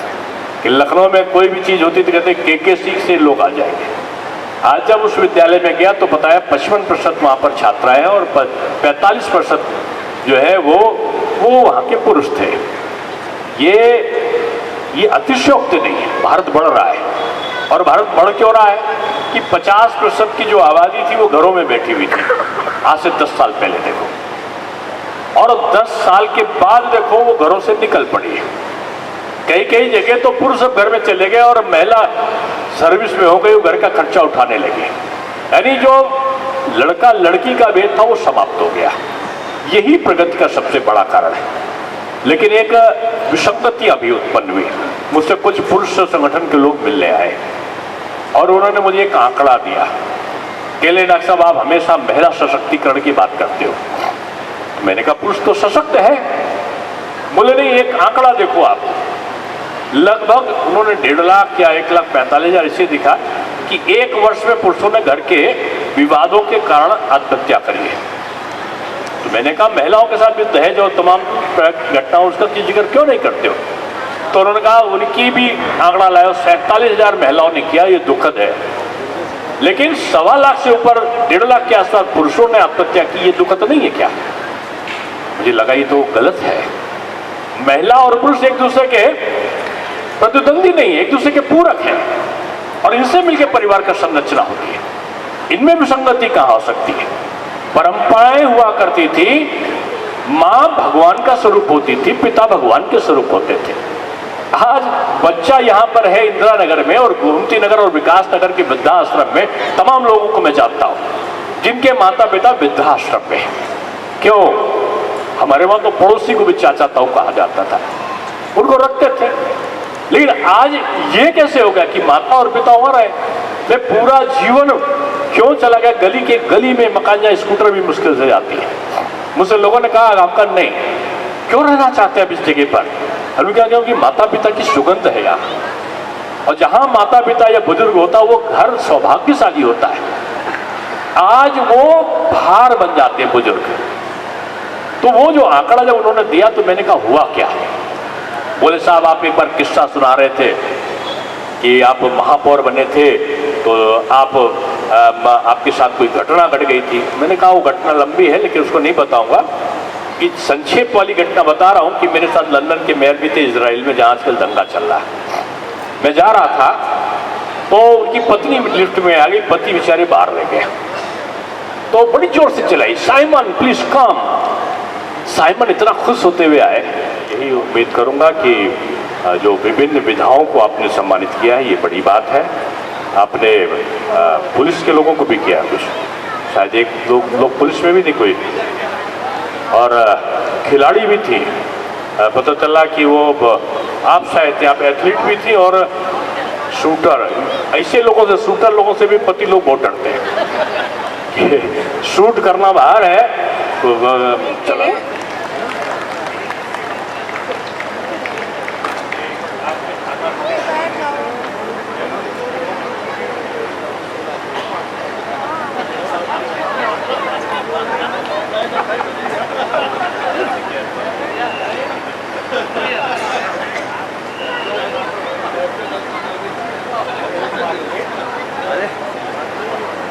कि लखनऊ में कोई भी चीज़ होती तो कहते KKC से लोग आ जाएंगे। आज जब उस विद्यालय में गया तो बताया 55% वहाँ पर छात्राएं और 45% जो है वो वहाँ के पुरुष थे। ये अतिशयोक्ति नहीं है, भारत बढ़ रहा है। और भारत बढ़ क्यों रहा है कि 50% की जो आबादी थी वो घरों में बैठी हुई थी आज से 10 साल पहले देखो, और 10 साल के बाद देखो वो घरों से निकल पड़ी है। कई जगह तो पुरुष घर में चले गए और महिला सर्विस में हो गई, वो घर का खर्चा उठाने लगे। यानी जो लड़का लड़की का भेद था वो समाप्त हो गया। यही प्रगति का सबसे बड़ा कारण है। लेकिन एक विसंगति अभी उत्पन्न हुई। मुझसे कुछ पुरुष संगठन के लोग मिलने आए और उन्होंने मुझे एक आंकड़ा दिया। कहले डॉक्टर साहब आप हमेशा महिला सशक्तिकरण की बात करते हो। मैंने कहा पुरुष तो सशक्त है। बोले नहीं, एक आंकड़ा देखो आप, लगभग उन्होंने 1.5 लाख या 1,45,000 इसे दिखा कि 1 वर्ष में पुरुषों ने घर के विवादों के कारण आत्महत्या करी है। तो मैंने कहा महिलाओं के साथ भी दहेज और तमाम घटनाओं उसका जिक्र क्यों नहीं करते हो? तो उन्होंने कहा उनकी भी आंकड़ा लाया, 47,000 महिलाओं ने किया, ये दुखद है। लेकिन 1.25 लाख से ऊपर 1.5 लाख के आसपास पुरुषों ने आत्महत्या की, ये दुखद नहीं है क्या? मुझे लगा ये तो गलत है। महिला और पुरुष एक दूसरे के प्रतिद्वंदी नहीं है, एक दूसरे के पूरक हैं और इनसे मिलकर परिवार का संरचना होती है। इनमें विसंगति कहाँ हो सकती है? परंपराएं हुआ करती थी, माँ भगवान का स्वरूप होती थी, पिता भगवान के स्वरूप होते थे। आज बच्चा यहाँ पर है इंदिरा नगर में और गोमती नगर और विकास नगर के वृद्धाश्रम में तमाम लोगों को मैं जानता हूँ जिनके माता पिता वृद्धाश्रम में। क्यों? हमारे वहां तो पड़ोसी को भी चाचा ताऊ कहा जाता था, उनको रखते थे। लेकिन आज ये कैसे हो गया कि माता और पिता वहां रहे? मैं पूरा जीवन क्यों चला गया? गली के गली में मकान या स्कूटर भी मुश्किल से जाती है। मुझसे लोगों ने कहा आपका नहीं, क्यों रहना चाहते हैं अब इस जगह पर? हमने कहा क्योंकि माता पिता की सुगंध है यहाँ, और जहां माता पिता या बुजुर्ग होता है वो घर सौभाग्यशाली होता है। आज वो भार बन जाते हैं बुजुर्ग। तो वो जो आंकड़ा जब उन्होंने दिया तो मैंने कहा हुआ क्या है? बोले साहब आप एक बार किस्सा सुना रहे थे कि आप महापौर बने थे तो आपके साथ कोई घटना घट गई थी। मैंने कहा वो घटना लंबी है लेकिन उसको नहीं बताऊंगा, कि संक्षेप वाली घटना बता रहा हूँ कि मेरे साथ लंदन के मेयर भी थे इजराइल में, जहाँ आजकल दंगा चल रहा है। मैं जा रहा था तो उनकी पत्नी लिफ्ट में आ गई, पति बेचारे बाहर रह गए। तो बड़ी जोर से चिल्लाई, साइमन प्लीज कम। साइमन इतना खुश होते हुए आए। यही उम्मीद करूंगा कि जो विभिन्न विधाओं को आपने सम्मानित किया है ये बड़ी बात है। आपने पुलिस के लोगों को भी किया कुछ, शायद एक लोग पुलिस में भी नहीं कोई, और खिलाड़ी भी थी। पता चला कि वो आप शायद थे, आप एथलीट भी थी और शूटर। ऐसे लोगों से, शूटर लोगों से भी पति लोग बहुत डरते हैं। शूट करना बाहर है तो चला।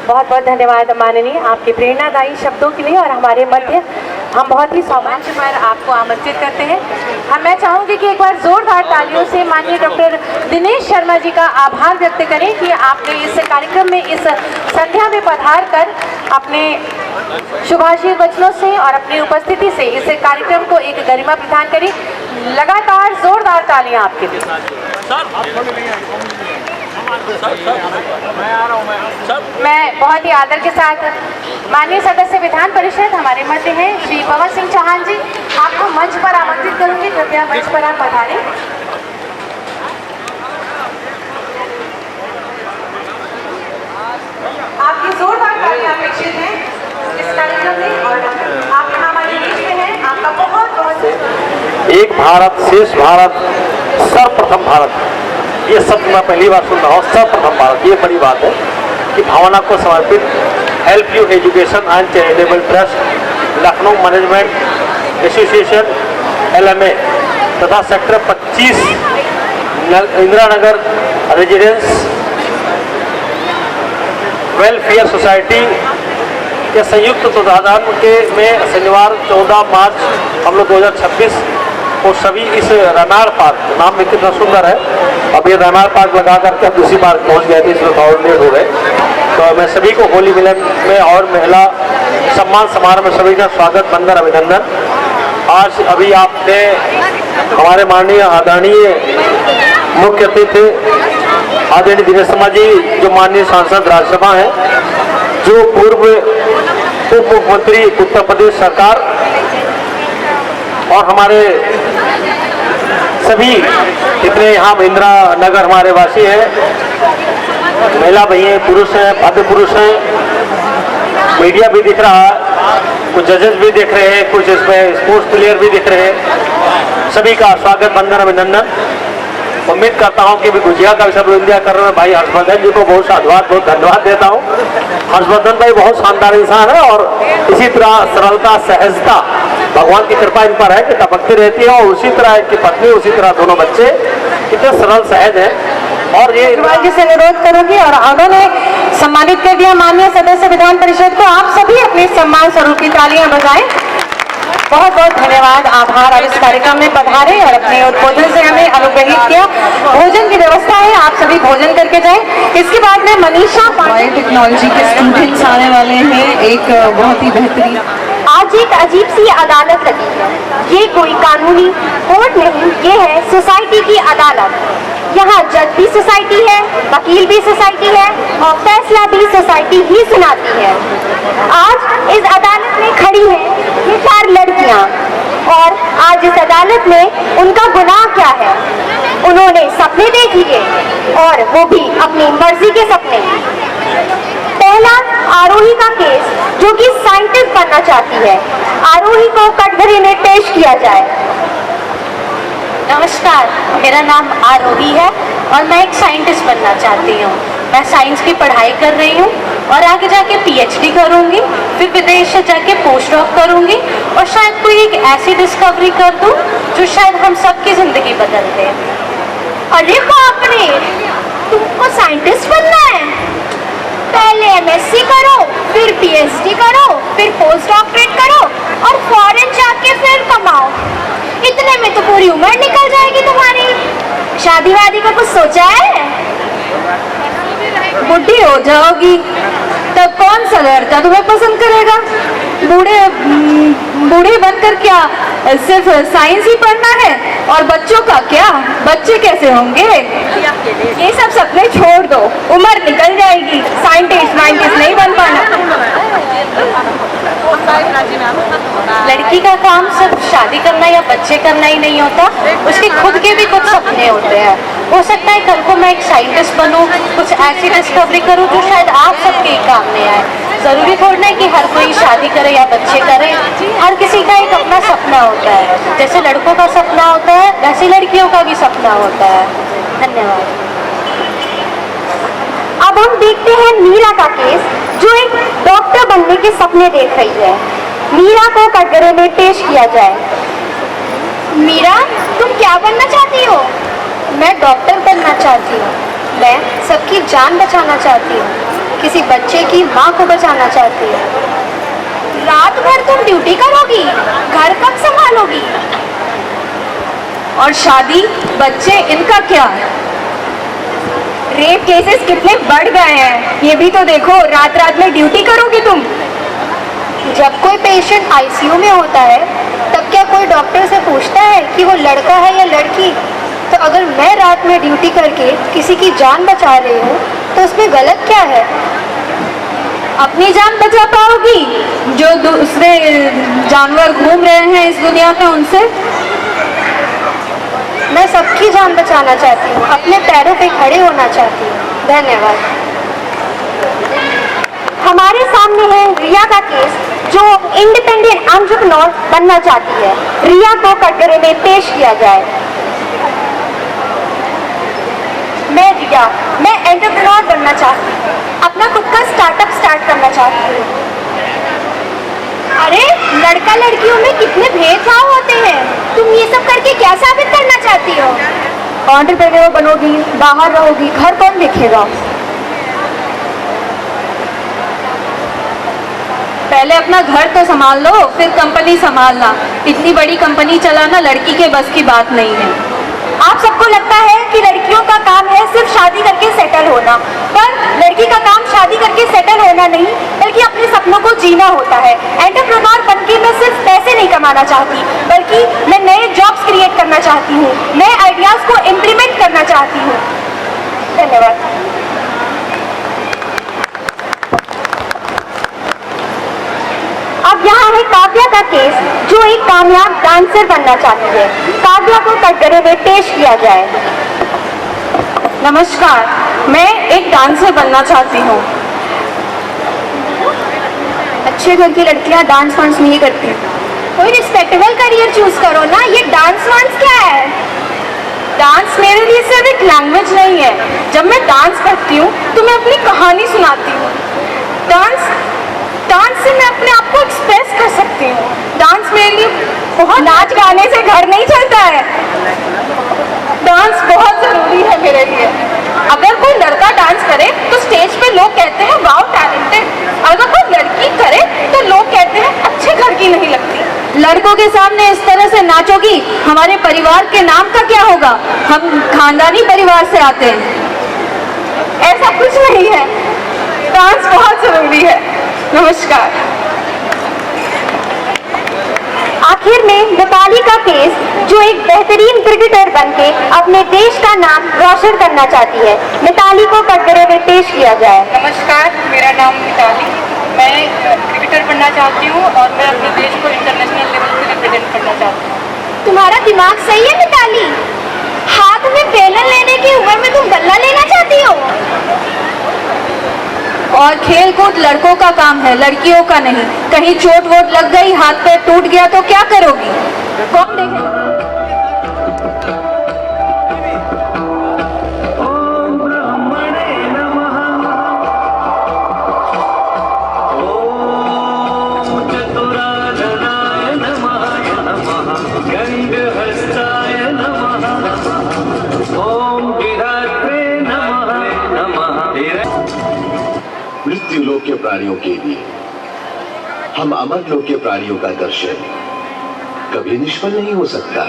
बहुत बहुत धन्यवाद माननीय आपके प्रेरणादायी शब्दों के लिए। और हमारे मध्य हम बहुत ही सौभाग्य पर आपको आमंत्रित करते हैं। मैं चाहूँगी कि एक बार जोरदार तालियों से माननीय डॉक्टर दिनेश शर्मा जी का आभार व्यक्त करें कि आपने इस कार्यक्रम में, इस संध्या में पधार कर अपने शुभाशीर्वाद वचनों से और अपनी उपस्थिति से इस कार्यक्रम को एक गरिमा प्रदान करी। लगातार जोरदार तालियां आपके लिए। मैं बहुत ही आदर के साथ माननीय सदस्य विधान परिषद हमारे मध्य हैं श्री पवन सिंह चौहान जी, आपको मंच पर आमंत्रित करूंगी। कृपया मंच पर आप पधारें। आपकी जोरदार तालियां अपेक्षित हैं इस कार्यक्रम में, और आप यहाँ हमारे बीच में हैं। आपका बहुत बहुत एक भारत श्रेष्ठ भारत, सर्वप्रथम भारत, ये शब्द मैं पहली बार सुन रहा हूँ। सर्वप्रथम भारत, ये बड़ी बात है कि भावना को समर्पित help you education and charitable trust, Lucknow management association LMA तथा sector 25 Indira Nagar residence welfare society के संयुक्त तत्वाधान के में शनिवार 14 मार्च हम लोग 2026 को सभी इस रामायण पार्क, नाम भी कितना सुंदर है, अब ये रामायण पार्क लगा करके हम दूसरी बार पहुंच गए थे, इसमें थोड़ा लेट हो गए। तो मैं सभी को होली मिलन में और महिला सम्मान समारोह में सभी का स्वागत, वंदन, अभिनंदन। आज अभी आपने हमारे माननीय आदरणीय मुख्य अतिथि आदरणीय दिनेश शर्मा जी, जो माननीय सांसद राज्यसभा हैं, जो पूर्व उप मुख्यमंत्री उत्तर प्रदेश सरकार, और हमारे सभी जितने यहाँ इंदिरा नगर हमारे वासी हैं, महिला भैया पुरुष हैं, भव्य पुरुष हैं, मीडिया भी दिख रहा है, कुछ जजेस भी दिख रहे हैं, कुछ इसमें स्पोर्ट्स प्लेयर भी दिख रहे हैं, सभी का स्वागत, वंदन, अभिनंदन। उम्मीद करता हूं कि भी गुजिया का भी सब इंडिया कर रहे हैं। भाई हर्षवर्धन जी को बहुत साधुवाद, बहुत धन्यवाद देता हूं। हर्षवर्धन भाई बहुत शानदार इंसान है और इसी तरह सरलता, सहजता भगवान की कृपा इन पर है कि टपकती रहती है, और उसी तरह इनकी पत्नी, उसी तरह दोनों बच्चे कितने सरल सहज हैं। और ये जी से अनुरोध करूंगी और उन्होंने सम्मानित कर दिया माननीय सदस्य विधान परिषद को। आप सभी अपने सम्मान स्वरूप की तालियां बजाएं। बहुत बहुत धन्यवाद, आभार। अब इस कार्यक्रम में पधारे और अपने उद्बोधन से हमें अनुग्रहित किया। भोजन की व्यवस्था है, आप सभी भोजन करके जाएं। इसके बाद में मनीषा बायोटेक्नोलॉजी के स्टूडेंट्स आने वाले हैं, एक बहुत ही बेहतरीन। आज एक अजीब सी अदालत लगी है। ये कोई कानूनी कोर्ट नहीं, ये है सोसाइटी की अदालत। यहाँ जज भी सोसाइटी है, वकील भी सोसाइटी है और फैसला भी सोसाइटी ही सुनाती है। आज इस अदालत में खड़ी हैं ये 4 लड़कियाँ और आज इस अदालत में उनका गुनाह क्या है? उन्होंने सपने देख लिए और वो भी अपनी मर्जी के सपने। पहला आरोही का केस, जो कि साइंटिस्ट बनना चाहती है। आरोही को कटघरे में पेश किया जाए। नमस्कार, मेरा नाम आरोही है और मैं एक साइंटिस्ट बनना चाहती हूँ। मैं साइंस की पढ़ाई कर रही हूँ और आगे जाके PhD करूँगी, फिर विदेश से जाके पोस्ट डॉक करूँगी और शायद कोई एक ऐसी डिस्कवरी कर दूँ जो शायद हम सबकी ज़िंदगी बदल दे। अरे बाप रे, तुमको साइंटिस्ट बनना है? पहले MSc करो, फिर PhD करो, फिर पोस्ट डॉक्टरेट करो और फॉरेन जाके फिर कमाओ। इतने में तो पूरी उम्र निकल जाएगी तुम्हारी। शादी वादी का कुछ सोचा है? बुढ़ी हो जाओगी तब कौन सा लड़का तुम्हें पसंद करेगा? बूढ़े बनकर क्या सिर्फ साइंस ही पढ़ना है? और बच्चों का क्या? बच्चे कैसे होंगे? ये सब सपने छोड़ दो, उम्र निकल जाएगी, साइंटिस्ट नहीं बन पाना। लड़की का काम सिर्फ शादी करना या बच्चे करना ही नहीं होता, उसके खुद के भी कुछ सपने होते हैं। हो सकता है कल को मैं एक साइंटिस्ट बनूं, कुछ ऐसी डिस्कवरी करूं जो शायद आप सबके ही काम में आए। ज़रूरी थोड़ा है कि हर कोई शादी करे या बच्चे करे, हर किसी का एक अपना सपना होता है। जैसे लड़कों का सपना होता है वैसे लड़कियों का भी सपना होता है। धन्यवाद। अब हम देखते हैं मीरा का केस, जो एक डॉक्टर बनने के सपने देख रही है। मीरा को कटघरे में पेश किया जाए। मीरा, तुम क्या बनना चाहती हो? मैं डॉक्टर बनना चाहती हूँ। मैं सबकी जान बचाना चाहती हूँ, किसी बच्चे की माँ को बचाना चाहती हूँ। रात भर तुम ड्यूटी करोगी, घर कब संभालोगी? और शादी, बच्चे, इनका क्या? रेप केसेस कितने बढ़ गए हैं, ये भी तो देखो। रात रात में ड्यूटी करोगी तुम? जब कोई पेशेंट ICU में होता है तब क्या कोई डॉक्टर से पूछता है कि वो लड़का है या लड़की? तो अगर मैं रात में ड्यूटी करके किसी की जान बचा रही हूँ तो उसमें गलत क्या है? अपनी जान बचा पाओगी? जो दूसरे जानवर घूम रहे हैं इस दुनिया में उनसे? मैं सबकी जान बचाना चाहती हूँ, अपने पैरों पे खड़े होना चाहती हूँ। धन्यवाद। हमारे सामने है रिया का केस, जो इंडिपेंडेंट एंटरप्रेन्योर बनना चाहती है। रिया को कटघरे में पेश किया जाए। मैं एंटरप्रेन्योर बनना चाहती हूँ, अपना खुद का स्टार्टअप स्टार्ट करना चाहती हूँ। अरे, लड़का लड़कियों में कितने भेदभाव एंटरप्रेन्योर बनोगी, बाहर रहोगी, घर कौन देखेगा? पहले अपना घर तो संभाल लो, फिर कंपनी संभालना। इतनी बड़ी कंपनी चलाना लड़की के बस की बात नहीं है। आप सबको लगता है कि लड़कियों का काम है सिर्फ शादी करके सेटल होना, पर लड़की का काम शादी करके सेटल होना नहीं, बल्कि अपने सपनों को जीना होता है। एंटरप्रेन्योर बनके मैं सिर्फ पैसे नहीं कमाना चाहती, बल्कि मैं नए जॉब्स क्रिएट करना चाहती हूँ, नए आइडियाज़ को इम्प्लीमेंट करना चाहती हूँ। धन्यवाद। अब यहाँ है काव्या का केस, जो एक कामयाब डांसर बनना चाहती है। काव्या को कटघरे में पेश किया जाए। नमस्कार, मैं एक डांसर बनना चाहती हूँ। अच्छे घर की लड़कियाँ डांस वांस नहीं करती, कोई रिस्पेक्टेबल करियर चूज करो ना। ये डांस वांस क्या है? डांस मेरे लिए सिर्फ एक लैंग्वेज नहीं है। जब मैं डांस करती हूँ तो मैं अपनी कहानी सुनाती हूँ। डांस से मैं अपने आप को एक्सप्रेस कर सकती हूँ। डांस मेरे लिए बहुत, नाच गाने से घर नहीं चलता है। डांस बहुत जरूरी है मेरे लिए। अगर कोई लड़का डांस करे तो स्टेज पे लोग कहते हैं वाओ टैलेंटेड। अगर कोई लड़की करे तो लोग कहते हैं अच्छे घर की नहीं लगती। लड़कों के सामने इस तरह से नाचोगी, हमारे परिवार के नाम का क्या होगा? हम खानदानी परिवार से आते हैं। ऐसा कुछ नहीं है, डांस बहुत जरूरी है। नमस्कार। आखिर में मिताली का केस, जो एक बेहतरीन क्रिकेटर बनके अपने देश का नाम रोशन करना चाहती है। मिताली को कटघरे में पेश किया जाए। नमस्कार, मेरा नाम मिताली, मैं क्रिकेटर बनना चाहती हूँ और मैं अपने देश को इंटरनेशनल लेवल पे रिप्रेजेंट करना चाहती हूँ। तुम्हारा दिमाग सही है मिताली? हाथ में बेलन लेने की उम्र में तुम बल्ला लेना चाहती हो? और खेल कूद लड़कों का काम है, लड़कियों का नहीं। कहीं चोट वोट लग गई, हाथ पैर टूट गया तो क्या करोगी? कौन देखेगा? मृत्यु लोक के प्राणियों के लिए हम अमर लोक के प्राणियों का दर्शन कभी निष्फल नहीं हो सकता।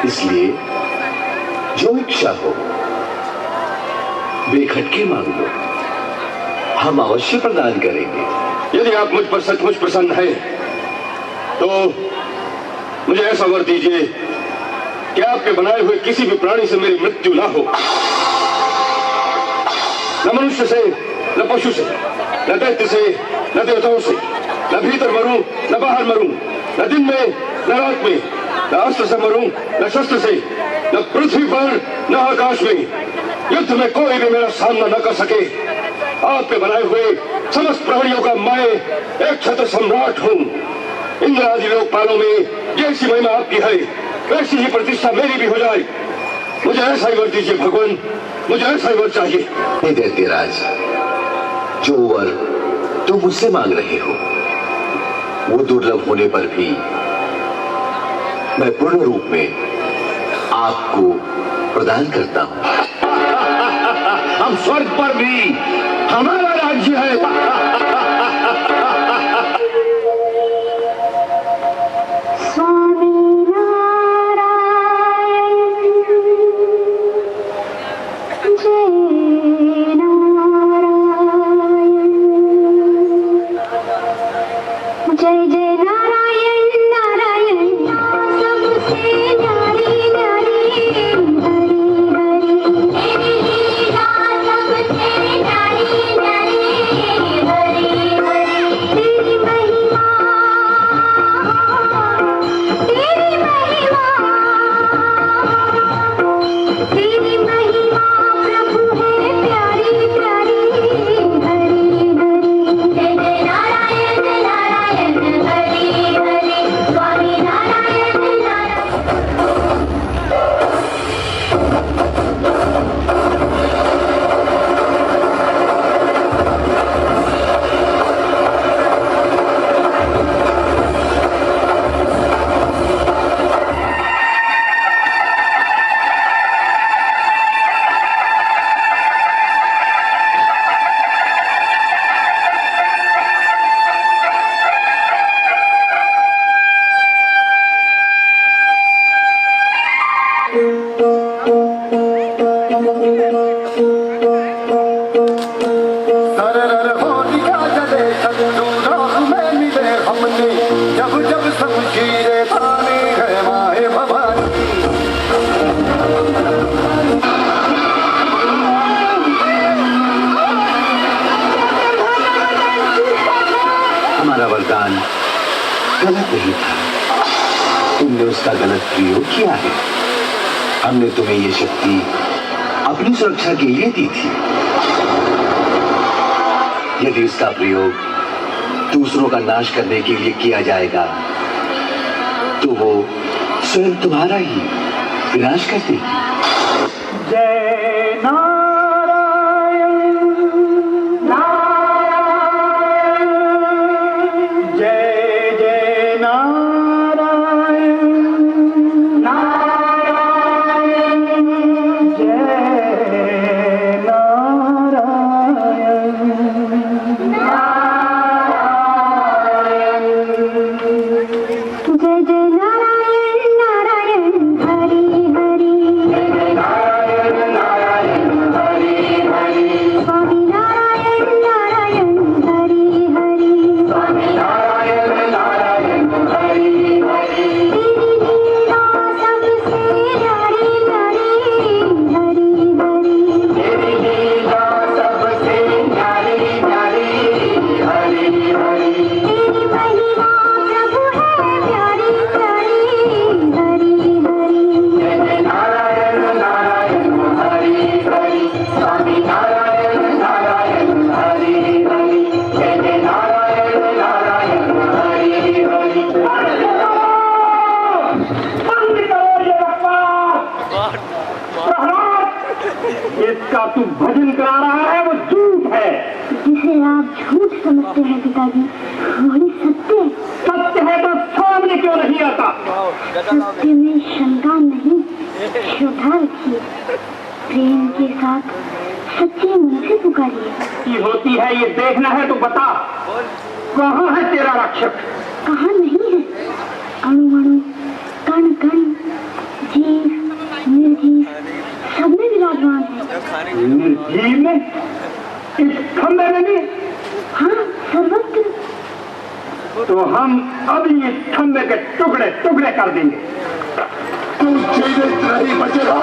इसलिए जो इच्छा हो बेखटके मांग लो, हम अवश्य प्रदान करेंगे। यदि आप मुझ पर सचमुच प्रसन्न हैं तो मुझे ऐसा वर दीजिए कि आपके बनाए हुए किसी भी प्राणी से मेरी मृत्यु ना हो, न मनुष्य से, न पशु से, न दैत्य से, न देवताओं से। न भीतर मरूं, न बाहर मरूं, न दिन में, न रात में, न अस्त्र से मरूं, न शस्त्र से, न पृथ्वी पर, न आकाश में। युद्ध में कोई भी मेरा सामना न कर सके। आपके बनाए हुए समस्त प्राणियों का मैं एक छत्र सम्राट हूँ। इंद्र आदि लोकपालों में जैसी महिमा आपकी है, वैसी ही प्रतिष्ठा मेरी भी हो जाए। मुझे ऐसा ही वर दीजिए भगवान, मुझे ऐसा ही वर चाहिए। नहीं देते राज, जो वर तुम मुझसे मांग रहे हो वो दुर्लभ होने पर भी मैं पूर्ण रूप में आपको प्रदान करता हूं। हम स्वर्ग पर भी हमारा राज्य है। जय जय नारायण नारायण, सबसे न्यारी न्यारी, हरि हरि, सबसे न्यारी न्यारी, हरि जब जब समझी रे ताने है माए भवानी। हमारा वरदान गलत नहीं था, तुमने उसका गलत प्रयोग किया है। हमने तुम्हें ये शक्ति अपनी सुरक्षा के लिए दी थी। यदि इसका प्रयोग दूसरों का नाश करने के लिए किया जाएगा तो वो स्वयं तुम्हारा ही विनाश कर देगी। जय नारायण नारायण, जय जय नारायण नारायण, जय नारायण नारायण, जय जय नारायण नारायण हरि हरि, नारायण नारायण हरि हरि, स्वामी नारायण नारायण हरि हरि, स्वामी नारायण नारायण हरि हरि, तेरी लीला सबसे न्यारी न्यारी हरि हरि, तेरी लीला सबसे न्यारी न्यारी हरि हरि, तेरी महिमा प्रभु है प्यारी प्यारी हरि हरि, जय जय नारायण नारायण हरि हरि, स्वामी नारायण नारायण हरि हरि, जय जय नारायण नारायण हरि हरि। बंद करो ये बकवास। प्रहलाद, इसका तू भजन करा रहा है वो झूठ है। जिसे आप झूठ समझते हैं पिताजी वही सत्य है। सत्य है तो सामने क्यों नहीं आता? सत्य में शंका नहीं, श्रद्धा रखिए, प्रेम के साथ सच्चे मन से पुकारिए। की होती है ये देखना है तो बता, कहाँ है तेरा रक्षक? कहाँ नहीं है, अणु अणु कण कण जीव निर्जीव सब में विराजमान है। निर्जीव में, इस खंबे में भी? हाँ, सर्वत्र। तो हम अभी इस खंबे के टुकड़े टुकड़े कर देंगे। तू जीवित नहीं बचेगा।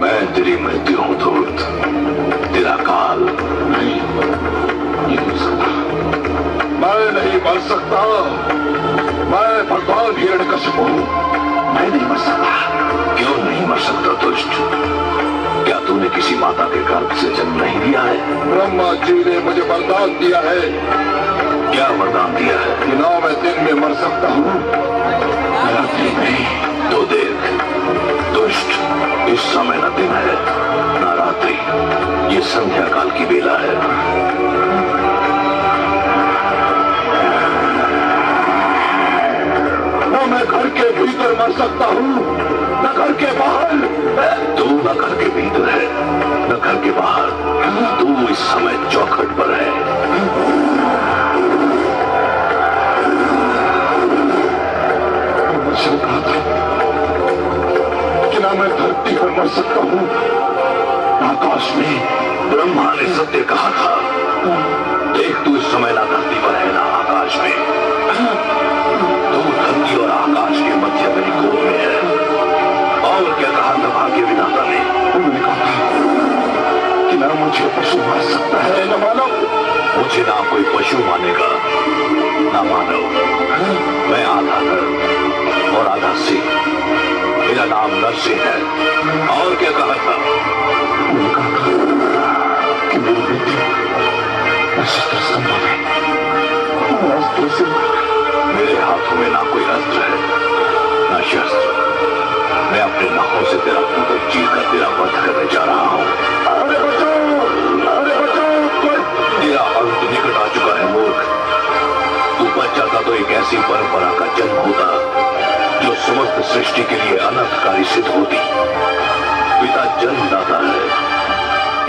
मैं तेरी मृत्यु हूं धूर्त, तेरा काल नहीं। मर सकता। मैं भगवान हिरण्यकशिपु हूँ, मैं नहीं मर सकता। क्यों नहीं मर सकता दुष्ट? क्या तूने किसी माता के गर्भ से जन्म नहीं लिया है? ब्रह्मा जी ने मुझे वरदान दिया है। क्या वरदान दिया है? कि ना मैं दिन में मर सकता हूँ, रात्रि में। तो देख दुष्ट, इस समय न दिन है न रात्रि, ये संध्या काल की बेला है। न मैं घर के भीतर मर सकता हूँ न घर के बाहर। तू न घर के भीतर है न घर के बाहर, तू इस समय चौखट पर है। मुझे कहा था कि ना मैं धरती पर मर सकता हूँ, आकाश में। ब्रह्मा ने सत्य कहा था। देख तू इस समय ना धरती पर है ना आकाश में, तू धरती और आकाश के मध्य मेरी गोद में है। और क्या कहा था भाग्य विधाता ने? उन्होंने कहा कि ना मुझे पशु मार सकता है न मानव। मुझे ना कोई पशु मानेगा ना मानव। मैं आधा नर और आधा सिंह, मेरा नाम नरसिंह है। और क्या कहा था? उन्होंने कहा कि मेरी बुद्धि शस्त्र संभव है, अस्त्र से। मेरे हाथों में ना कोई अस्त्र है ना शस्त्र। मैं अपने नखों से तेरा पुत्र चीर कर तेरा वध करने जा रहा हूँ। अरे बचाओ, तेरा अंत निकट आ चुका है मूर्ख। तू बच जाता तो एक ऐसी परंपरा का जन्म होता जो समस्त सृष्टि के लिए अनर्थकारी सिद्ध होती। पिता जन्मदाता है,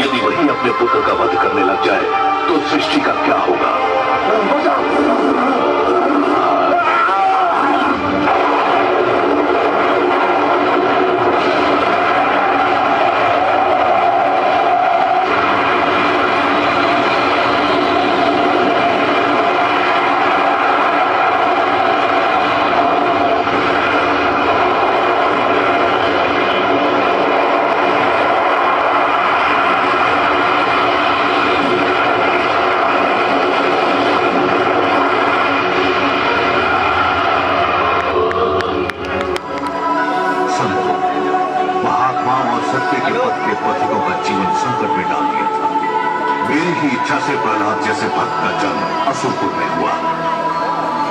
यदि वही अपने पुत्र का वध करने लग जाए तो सृष्टि का क्या होगा? से प्रहलाद जैसे भक्त का जन्म असुरपुर में हुआ,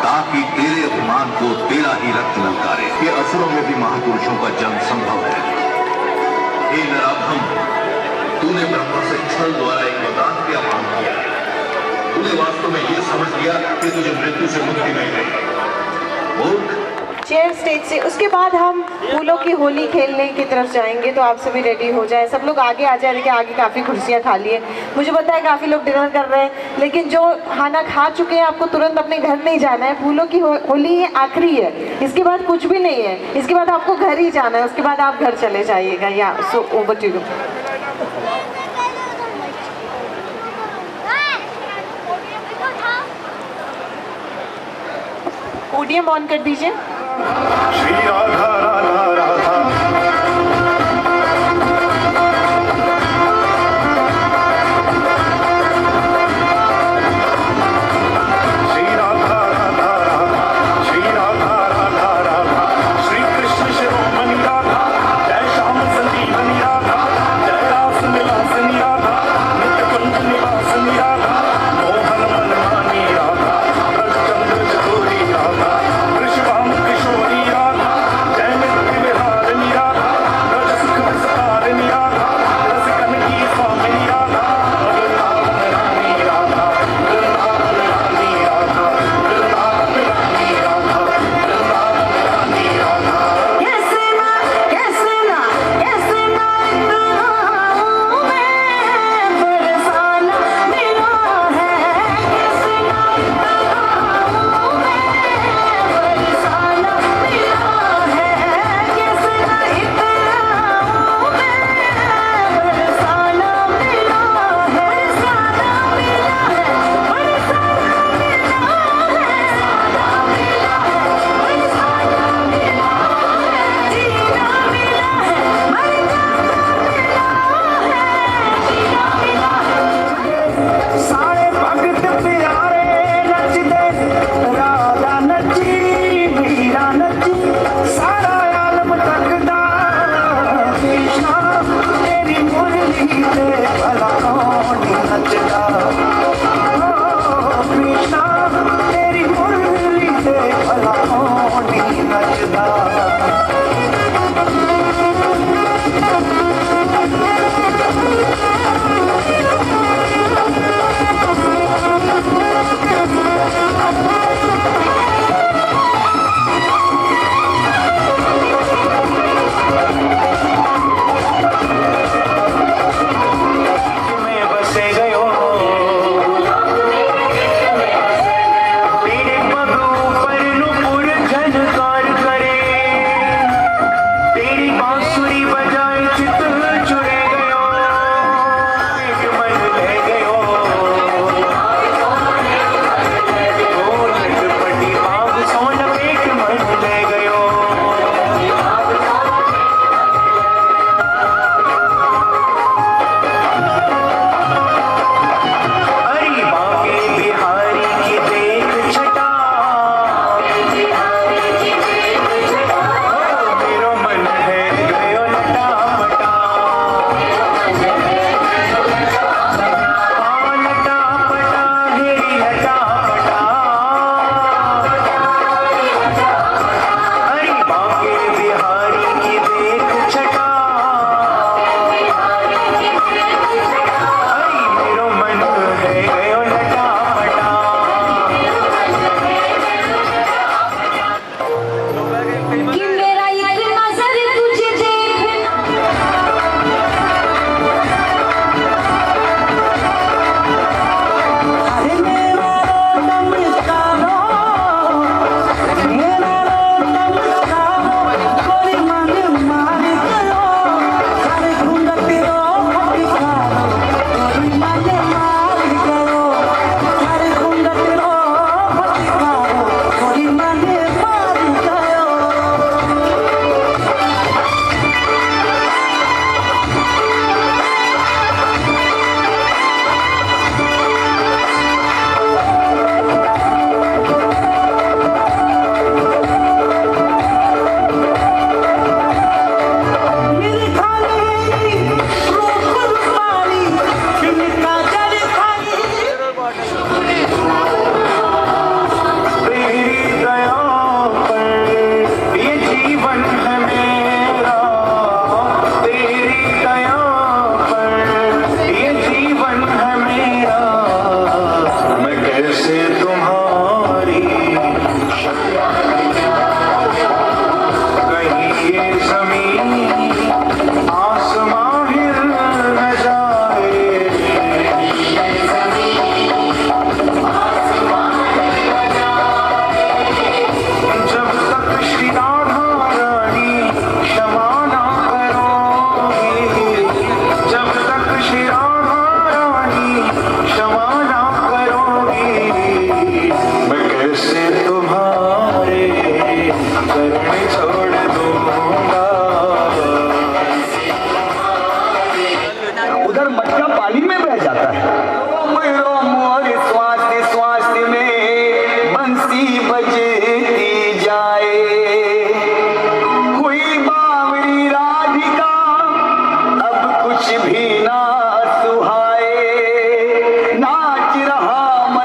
ताकि तेरे अभिमान को तेरा ही रक्त ललकारे। ये असुरों में भी महापुरुषों का जन्म संभव है। हे नराधम, तूने ब्रह्मा से छल द्वारा एक वरदान के अमान किया है। तूने वास्तव में ये समझ लिया कि तुझे मृत्यु से मुक्ति मिल गई। मूर्ख। चेयर स्टेज से उसके बाद हम फूलों की होली खेलने की तरफ जाएंगे, तो आप सभी रेडी हो जाए। सब लोग आगे आ जाए। देखिए आगे काफ़ी कुर्सियाँ खाली है। मुझे पता है काफ़ी लोग डिनर कर रहे हैं, लेकिन जो खाना खा चुके हैं आपको तुरंत अपने घर नहीं जाना है। फूलों की होली ये आखिरी है, इसके बाद कुछ भी नहीं है। इसके बाद आपको घर ही जाना है, उसके बाद आप घर चले जाइएगा। या so over to you. Podium on कर दीजिए। श्री राधा राधा राधा श्री राधा राधा राधा श्री राधा राधा राधा श्री कृष्ण शिरोमणि राधा जय श्याम संजीवनी राधा जय रास निवासिनी राधा नित्य कुंज निवासिनी राधा मोहन मनमानी राधा ब्रजचंद्र चकोरी राधा कृष्ण किशोरी राधा जय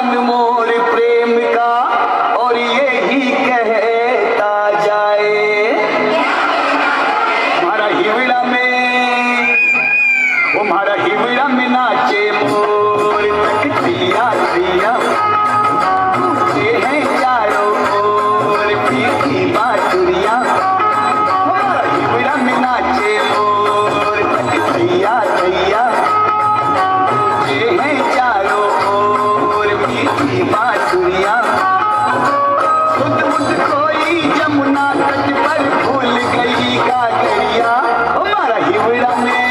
नाम मोर प्रेम का और यही कहता जाए। हमारा हिवड़ा में वो हमारा हिवड़ा में नाचे मोर तक दिया दिया ये है चारों ओर पीठी बाटुरिया। हमारा हिवड़ा में नाचे मोर तक दिया दिया ये है चारों ओर पीठी बाटुरिया। खुद मुझ कोई जमुना तट पर भूल गई गागरिया। हमारा हिवड़ा में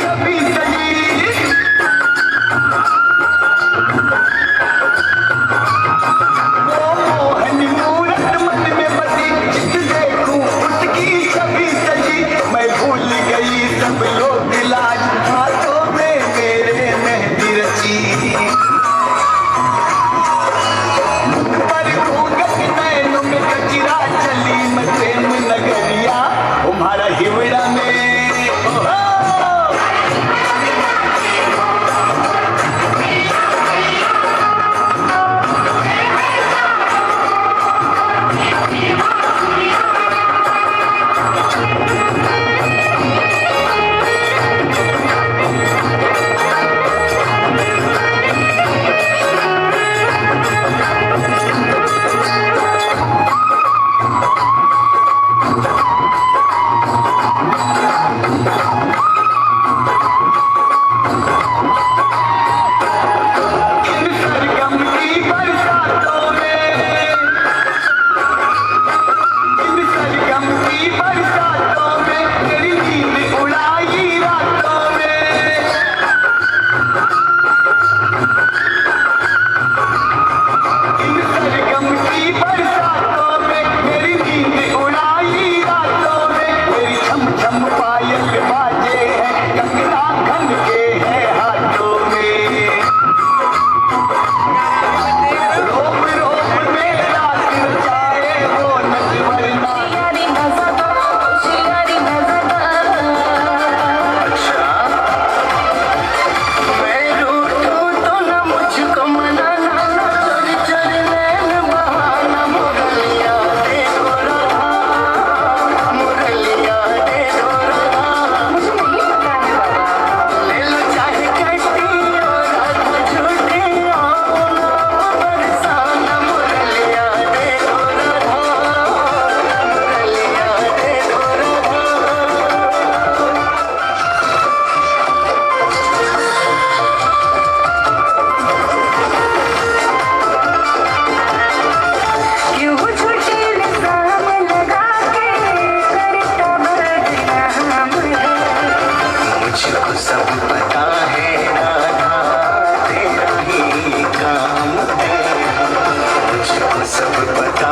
सभी सजी वो मोहन मूरत मन में बसी जिस देखूं उसकी छवि सजी। मैं भूल गई सब लोग लाज हाथों में मेरे मेहंदी रची। पर घूंघट नैनों में कचरा चली मैं प्रेम नगरिया। तुम्हारा हिवड़ा में सरगम की बरसातों में इन सरगम की बरसातों में तेरी नींद उड़ाई रातों में। इन सरगम की बरसातों में मेरी नींद उड़ाई रातों में। मेरी छम छम पायल बाजे हैं कंगना खन के है हाथों में। रोप रोप में रात रचाए वो नटवरना। अच्छा मैं रूठूं तो न मुझको मनाना चोरी चोरी नैन बहाना। मुरलिया दे दो राधा मुरलिया दे दो राधा। मुझे नहीं पता है बाबा। ले लो चाहे कटी और राधा झूठी आओ ना बरसाना। मुरलिया दे दो राधा मुरलिया दे दो राधा। क्यों झूठी इल्जाम लगा के करता बदनाम है। मुझको सब पता है राधा तेरा ही काम है। मुझको सब पता